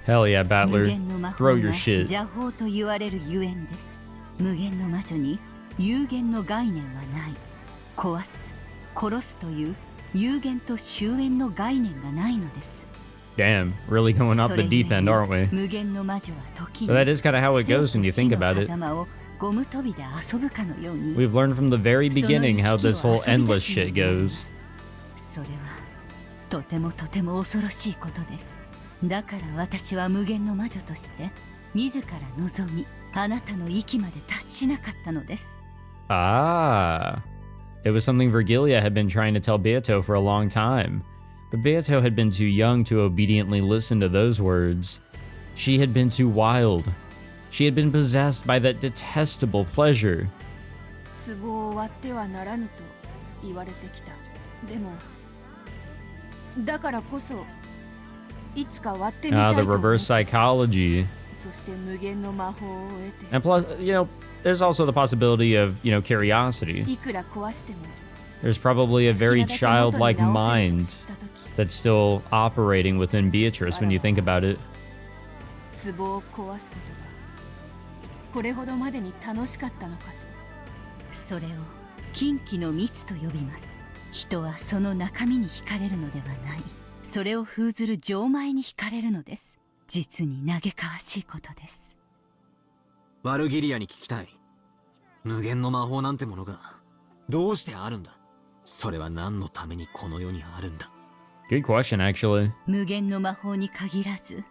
Hell yeah, 無 Battler. 限の魔法 Throw が your shit. 邪法と言われるゆえんです。無限の魔女に有限の概念はない。壊す、殺すという有限と終焉の概念がないのです。 Damn, really going off the deep end, aren't we? 無限の魔女は時に But that is kind of how it goes when you think about it. 生と死の狭間をゴム跳びで遊ぶかのように We've learned from the very beginning how this whole endless shit goes. それはとてもとても恐ろしいことです。だから私は無限の魔女として自ら望みあなたの域まで達しなかったのです。 Ah. It was something Virgilia had been trying to tell Beato for a long time. But Beato had been too young to obediently listen to those words. She had been too wild. She had been possessed by that detestable pleasure. 壺を割ってはならぬと言われてきた。でもだからこそいつか割ってみた Ah, い the と思う。 reverse psychology. そして無限の魔法を得て And plus, there's also the possibility of, curiosity. いくら壊しても There's probably a very childlike mind that's still operating within Beatrice when you think about it. 壺を壊すことがこれほどまでに楽しかったのかと。それを禁忌の蜜と呼びます。人はその中身に惹かれるのではない。それを封ずる錠前に惹かれるのです。実に嘆かわしいことです。ワルギリアに聞きたい。無限の魔法なんてものがどうしてあるんだ。それは何のためにこの世にあるんだ。 Good question, actually. 無限の魔法に限らず、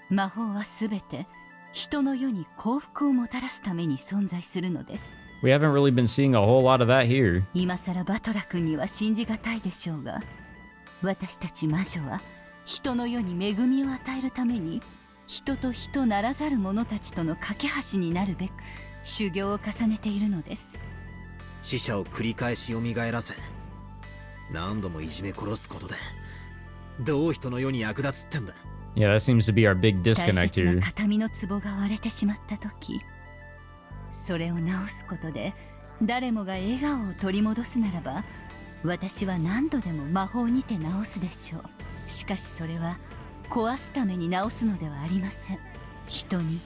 魔法はすべて人の世に幸福をもたらすために存在するのです。We haven't really been seeing a whole lot of that here. 今さらバトラ君には信じがたいでしょうが、私たち魔女は人の世に恵みを与えるために人と人ならざる者たちとの架け橋になるべく修行を重ねているのです。死者を繰り返し蘇らせ、何度もいじめ殺すことでどう人の世に役立つってんだ。 Yeah, that seems to be our big 大 disconnect 切な here. 形見の壺が割れてしまった時、それを直すことで誰もが笑顔を取り戻すならば、私は何度でも魔法にて直すでしょう。しかしそれは壊すために直すのではありません。人に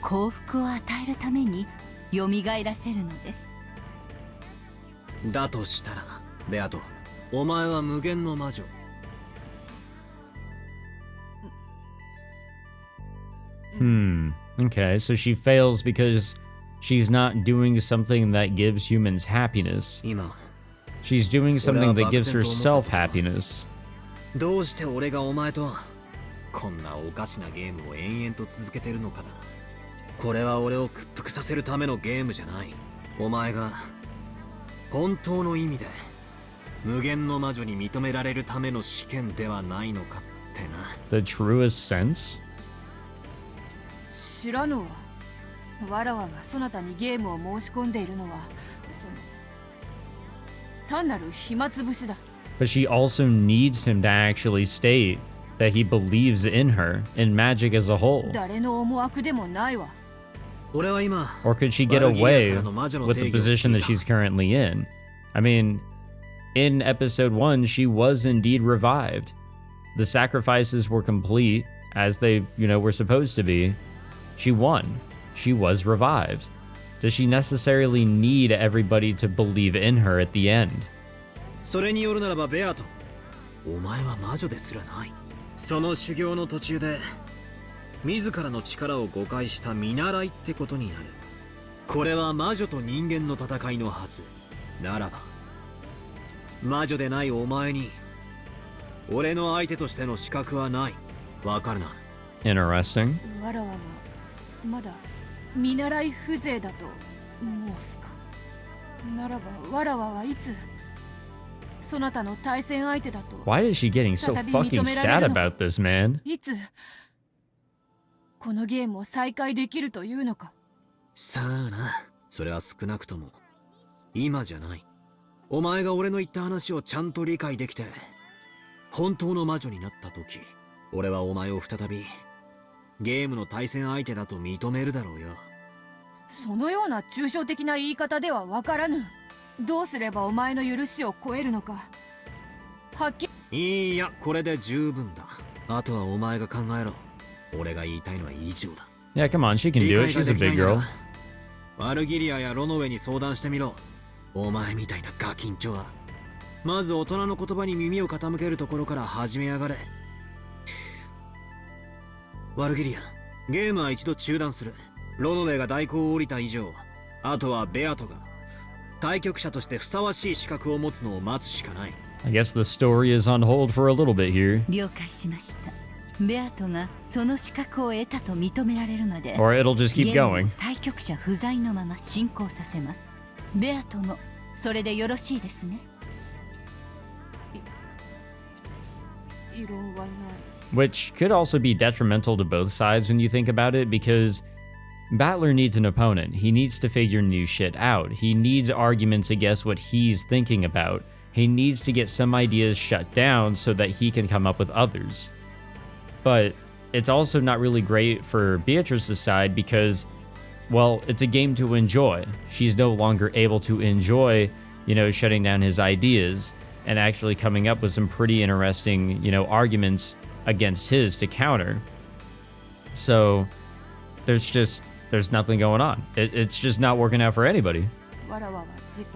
幸福を与えるために蘇らせるのです。だとしたらベアト、お前は無限の魔女。 Okay, so she fails because she's not doing something that gives humans happiness. 今 She's doing something that gives herself happiness. どうして俺がお前とこんなおかしなゲームを延々と続けてるのかだ。これは俺を屈服させるためのゲームじゃない。お前が本当の意味で無限の魔女に認められるための試験ではないのかってな。 The truest sense? 知らぬわ。わらわがそなたにゲームを申し込んでいるのは単なる暇つぶしだ。 But she also needs him to actually state that he believes in her, in magic as a whole. 誰の思惑でもないわ。 俺は今 Or could she get away with the position that she's currently in? I mean, in episode 1, she was indeed revived. The sacrifices were complete, as they, were supposed to be. She won. She was revived. Does she necessarily need everybody to believe in her at the end? それによるならばベアト、お前は魔女ですらない。その修行の途中で自らの力を誤解した見習いってことになる。これは魔女と人間の戦いのはず。ならば魔女でないお前に俺の相手としての資格はない。わかるな。 Interesting. わらわがまだ見習い風情だと申すか。ならばわらわはいつそなたの対戦相手だと。 Why is she getting so fucking sad about this, man? いつこのゲームを再開できるというのか。さあな、それは少なくとも今じゃない。お前が俺の言った話をちゃんと理解できて本当の魔女になった時、俺はお前を再びゲームの対戦相手だと認めるだろうよ。そのような抽象的な言い方ではわからぬ。どうすればお前の許しを超えるのかはっきり。いや、これで十分だ。あとはお前が考えろ。俺が言いたいのは以上だ。 Yeah, come on, she can do it. She's a big girl. ワルギリアやロノウェに相談してみろ。お前みたいなガキンチョはまず大人の言葉に耳を傾けるところから始めやがれ。ワルギリア、ゲームは一度中断する。ロノウェが代行を降りた以上、あとはベアトが対局者としてふさわしい資格を持つのを待つしかない。 I guess the story is on hold for a little bit here. 了解しました。ベアトがその資格を得たと認められるまで Or it'll just keep ゲームを going. 対局者不在のまま進行させます。ベアトもそれでよろしいですね。異論はない。 Which could also be detrimental to both sides when you think about it, because Battler needs an opponent. He needs to figure new shit out. He needs arguments to guess what he's thinking about. He needs to get some ideas shut down so that he can come up with others. But it's also not really great for Beatrice's side because, well, it's a game to enjoy. She's no longer able to enjoy, shutting down his ideas and actually coming up with some pretty interesting, arguments against his to counter. So there's nothing going on. It's just not working out for anybody.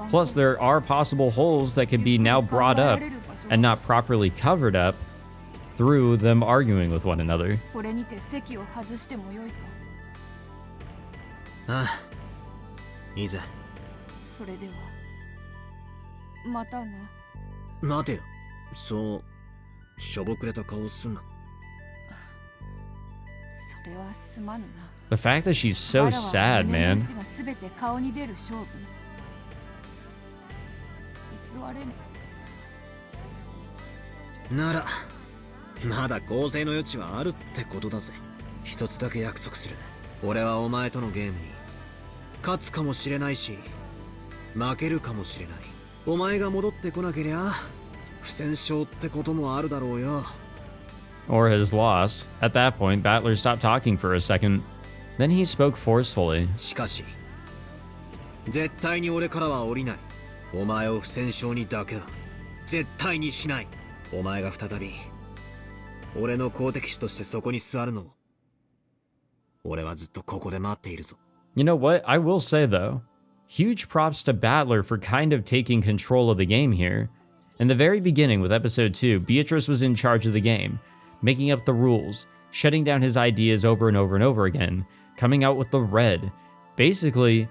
Plus, there are possible holes that could be now brought up and not properly covered up through them arguing with one another. これにて席を外してもよいか。ああ、いいぜ。それではまたな。待てよ、そうしょぼくれた顔すんな。それはすまぬな。The fact that she's so sad, man. すべて顔に出る勝負。偽れぬ。なら、まだ合成の余地はあるってことだぜ。一つだけ約束する。俺はお前とのゲームに勝つかもしれないし、負けるかもしれない。お前が戻ってこなけりゃ不戦勝ってこともあるだろうよ。 Or his loss. At that point, Battler stopped talking for a second. Then he spoke forcefully. しかし絶対に俺からは降りない。お前を不戦勝にだけは絶対にしない。お前が再び俺の好敵手としてそこに座るのを俺はずっとここで待っているぞ。 You know what? I will say though, huge props to Battler for kind of taking control of the game here. In the very beginning with episode 2, Beatrice was in charge of the game, making up the rules, shutting down his ideas over and over and over again, coming out with the red. Basically,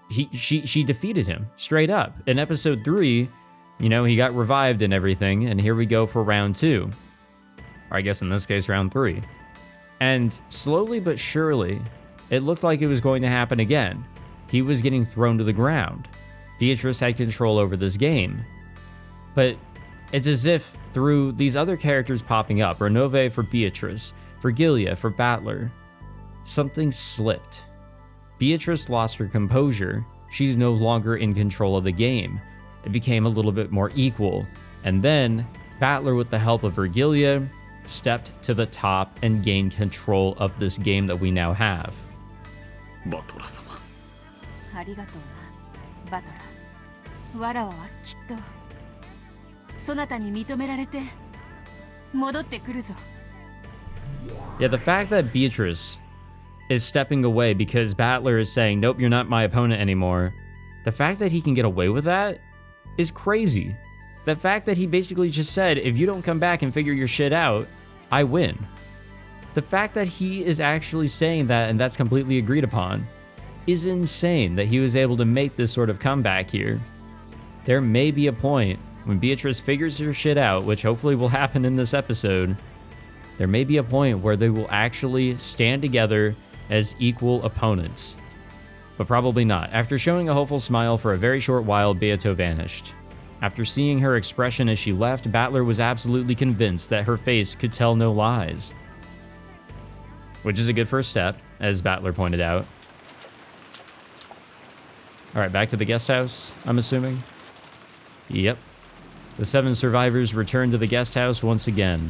she defeated him straight up. In episode 3, you know, he got revived and everything, and here we go for round 2. Or I guess in this case, round 3. And slowly but surely, it looked like it was going to happen again. He was getting thrown to the ground. Beatrice had control over this game. But it's as if through these other characters popping up, Renove for Beatrice, Vergilia for Battler, something slipped. Beatrice lost her composure. She's no longer in control of the game. It became a little bit more equal. And then Battler, with the help of Vergilia, stepped to the top and gained control of this game that we now have. バトラ様。ありがとうな、バトラ。わらわはきっとそなたに認められて戻ってくるぞ。 Yeah, the fact that Beatrice is stepping away because Battler is saying, nope, you're not my opponent anymore. The fact that he can get away with that is crazy. The fact that he basically just said, if you don't come back and figure your shit out, I win. The fact that he is actually saying that and that's completely agreed upon is insane that he was able to make this sort of comeback here. There may be a point when Beatrice figures her shit out, which hopefully will happen in this episode. There may be a point where they will actually stand together as equal opponents. But probably not. After showing a hopeful smile for a very short while, Beato vanished. After seeing her expression as she left, Battler was absolutely convinced that her face could tell no lies. Which is a good first step, as Battler pointed out. Alright, back to the guest house, I'm assuming? Yep. The 7 survivors returned to the guest house once again.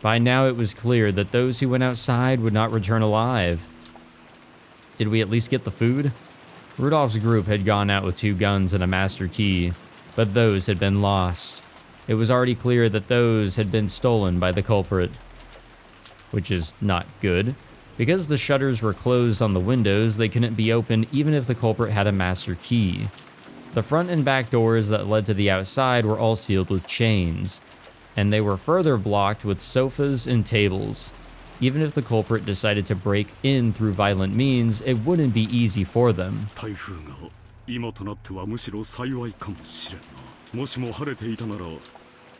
By now it was clear that those who went outside would not return alive. Did we at least get the food? Rudolph's group had gone out with 2 guns and a master key, but those had been lost. It was already clear that those had been stolen by the culprit. Which is not good. Because the shutters were closed on the windows, they couldn't be opened even if the culprit had a master key. The front and back doors that led to the outside were all sealed with chains, and they were further blocked with sofas and tables. Even if the culprit decided to break in through violent means, it wouldn't be easy for them. 台風が今となってはむしろ幸いかもしれんな。もしも晴れていたなら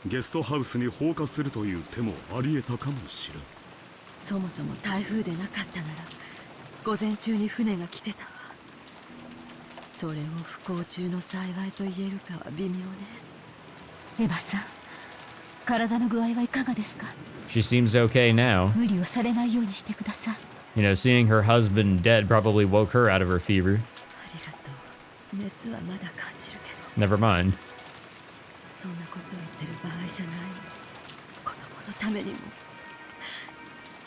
ゲストハウスに放火するという手もあり得たかもしれん。そもそも台風でなかったなら午前中に船が来てたわ。それを不幸中の幸いと言えるかは微妙ね。エヴァさん、体の具合はいかがですか？ She seems okay now. 無理をされないようにしてください。 You know, seeing her husband dead probably woke her out of her fever. ありがとう。熱はまだ感じるけど。 Never mind. そんなことを言ってる場合じゃない。子供のためにも。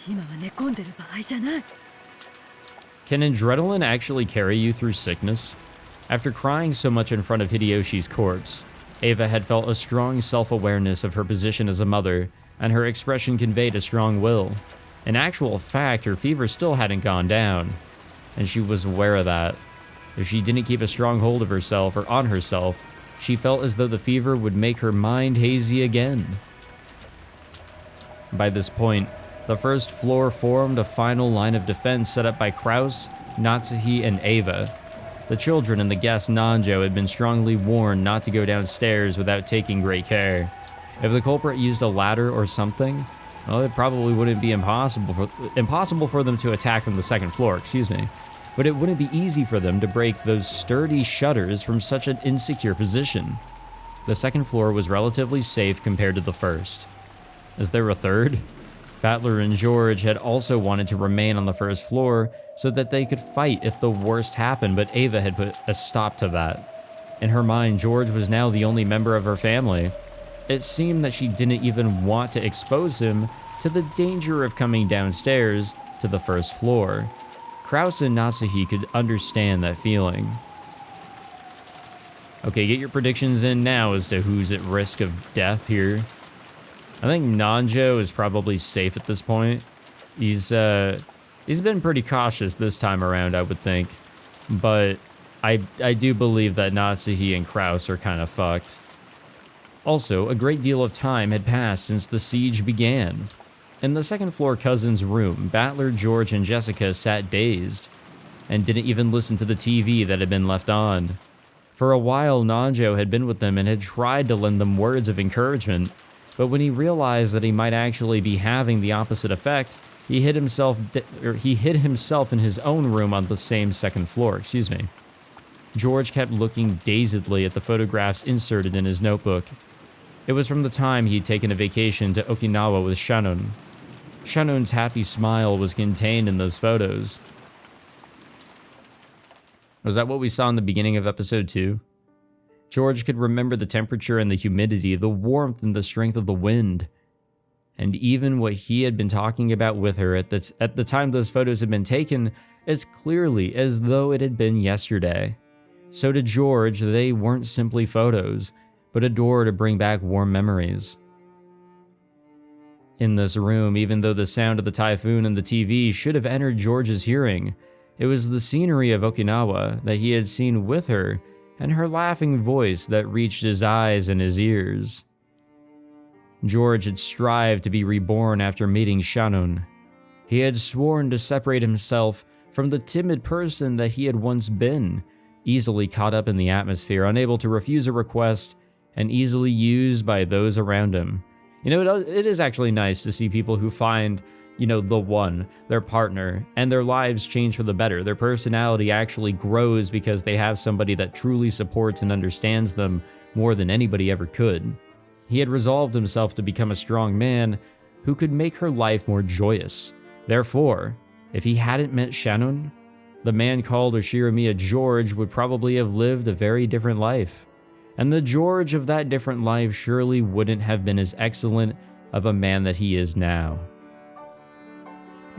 今は寝込んでる場合じゃない。 Can adrenaline actually carry you through sickness? After crying so much in front of Hideyoshi's corpse, Eva had felt a strong self-awareness of her position as a mother, and her expression conveyed a strong will. In actual fact, her fever still hadn't gone down, and she was aware of that. If she didn't keep a strong hold of herself or on herself, she felt as though the fever would make her mind hazy again. By this point, the first floor formed a final line of defense set up by Kraus, Natsuhi, and Ava. The children and the guest Nanjo had been strongly warned not to go downstairs without taking great care. If the culprit used a ladder or something, well, it probably wouldn't be impossible for them to attack from the second floor, but it wouldn't be easy for them to break those sturdy shutters from such an insecure position. The second floor was relatively safe compared to the first. Is there a third? Battler and George had also wanted to remain on the first floor so that they could fight if the worst happened, but Ava had put a stop to that. In her mind, George was now the only member of her family. It seemed that she didn't even want to expose him to the danger of coming downstairs to the first floor. Kraus and Natsuhi could understand that feeling. Okay, get your predictions in now as to who's at risk of death here. I think Nanjo is probably safe at this point. He's been pretty cautious this time around, I would think. But I do believe that Natsuhi and Kraus are kind of fucked. Also, a great deal of time had passed since the siege began. In the second floor cousin's room, Battler, George, and Jessica sat dazed and didn't even listen to the TV that had been left on. For a while, Nanjo had been with them and had tried to lend them words of encouragement, but when he realized that he might actually be having the opposite effect, he hid himself in his own room on the same second floor, George kept looking dazedly at the photographs inserted in his notebook. It was from the time he'd taken a vacation to Okinawa with Shannon. Shannon's happy smile was contained in those photos. Was that what we saw in the beginning of episode 2? George could remember the temperature and the humidity, the warmth and the strength of the wind. And even what he had been talking about with her at the time those photos had been taken as clearly as though it had been yesterday. So to George, they weren't simply photos, but a door to bring back warm memories. In this room, even though the sound of the typhoon and the TV should have entered George's hearing, it was the scenery of Okinawa that he had seen with her and her laughing voice that reached his eyes and his ears. George had strived to be reborn after meeting Shannon. He had sworn to separate himself from the timid person that he had once been, easily caught up in the atmosphere, unable to refuse a request, and easily used by those around him. It is actually nice to see people who find, the one, their partner, and their lives change for the better. Their personality actually grows because they have somebody that truly supports and understands them more than anybody ever could. He had resolved himself to become a strong man who could make her life more joyous. Therefore, if he hadn't met Shannon, the man called Ushiromiya George would probably have lived a very different life. And the George of that different life surely wouldn't have been as excellent of a man that he is now.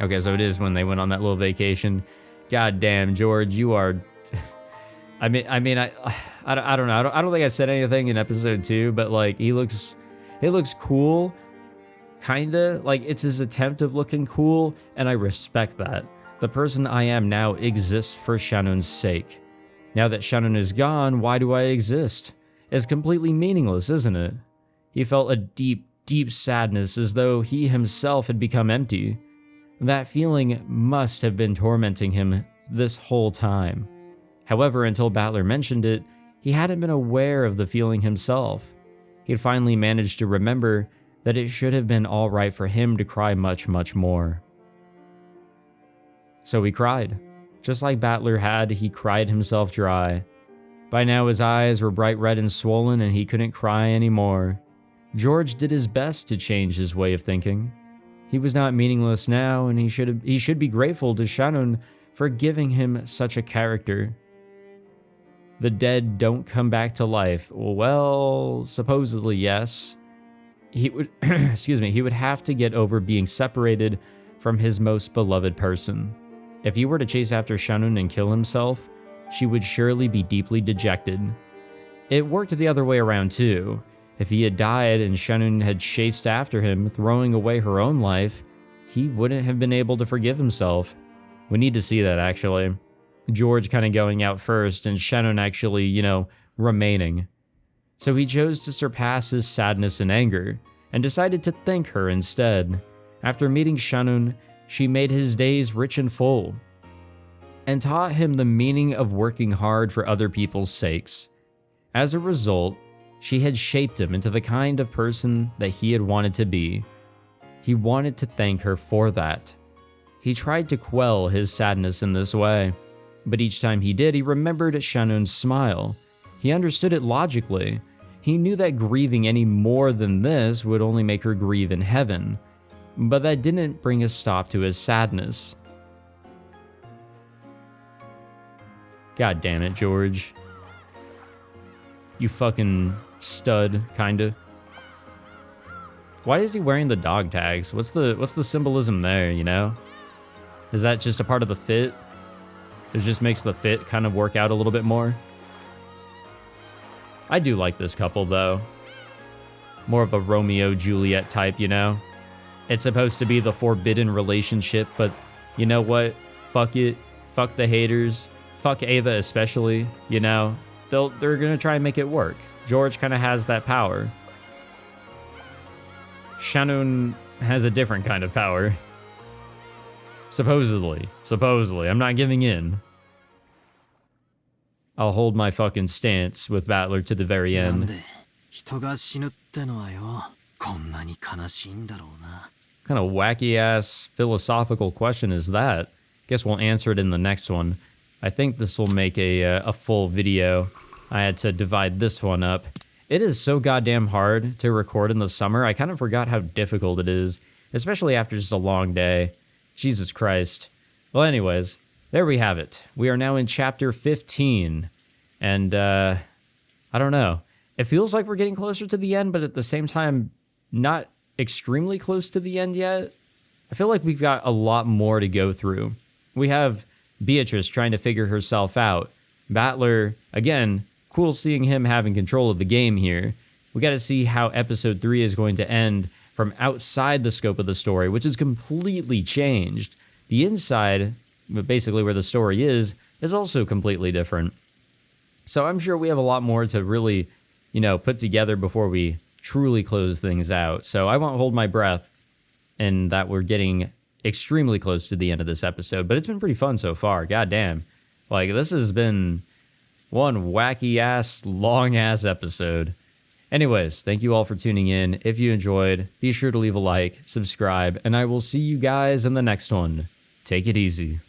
Okay, so it is when they went on that little vacation. God damn, George, you are... I don't know. I don't think I said anything in episode 2, but he looks cool. Kinda. It's his attempt of looking cool, and I respect that. The person I am now exists for Shannon's sake. Now that Shannon is gone, why do I exist? It's completely meaningless, isn't it? He felt a deep, deep sadness as though he himself had become empty. That feeling must have been tormenting him this whole time. However, until Battler mentioned it, he hadn't been aware of the feeling himself. He'd finally managed to remember that it should have been all right for him to cry much, much more. So he cried. Just like Battler had, he cried himself dry. By now his eyes were bright red and swollen and he couldn't cry anymore. George did his best to change his way of thinking. He was not meaningless now, and he should be grateful to Shannon for giving him such a character. The dead don't come back to life. Well, supposedly yes. He would he would have to get over being separated from his most beloved person. If he were to chase after Shannon and kill himself, she would surely be deeply dejected. It worked the other way around too. If he had died and Shannon had chased after him, throwing away her own life, he wouldn't have been able to forgive himself. We need to see that, actually. George kind of going out first and Shannon actually, remaining. So he chose to surpass his sadness and anger and decided to thank her instead. After meeting Shannon, she made his days rich and full and taught him the meaning of working hard for other people's sakes. As a result, she had shaped him into the kind of person that he had wanted to be. He wanted to thank her for that. He tried to quell his sadness in this way, but each time he did, he remembered Shannon's smile. He understood it logically. He knew that grieving any more than this would only make her grieve in heaven, but that didn't bring a stop to his sadness. God damn it, George. You fucking stud, kinda. Why is he wearing the dog tags? What's the symbolism there, Is that just a part of the fit? It just makes the fit kind of work out a little bit more. I do like this couple, though. More of a Romeo-Juliet type, It's supposed to be the forbidden relationship, but you know what? Fuck it. Fuck the haters. Fuck Ava especially, They're gonna try and make it work. George kind of has that power. Shannon has a different kind of power. Supposedly. I'm not giving in. I'll hold my fucking stance with Battler to the very end. Kind of wacky ass philosophical question is that? Guess we'll answer it in the next one. I think this will make a full video. I had to divide this one up. It is so goddamn hard to record in the summer. I kind of forgot how difficult it is, especially after just a long day. Jesus Christ. Well, anyways, there we have it. We are now in chapter 15. And, I don't know. It feels like we're getting closer to the end, but at the same time, not extremely close to the end yet. I feel like we've got a lot more to go through. We have Beatrice trying to figure herself out. Battler, again, cool seeing him having control of the game here. We got to see how episode 3 is going to end from outside the scope of the story, which is completely changed. The inside, basically where the story is also completely different. So I'm sure we have a lot more to really, put together before we truly close things out. So I won't hold my breath in that we're getting extremely close to the end of this episode, but it's been pretty fun so far. God damn. Like, this has been one wacky ass, long ass episode. Anyways, thank you all for tuning in. If you enjoyed, be sure to leave a like, subscribe, and I will see you guys in the next one. Take it easy.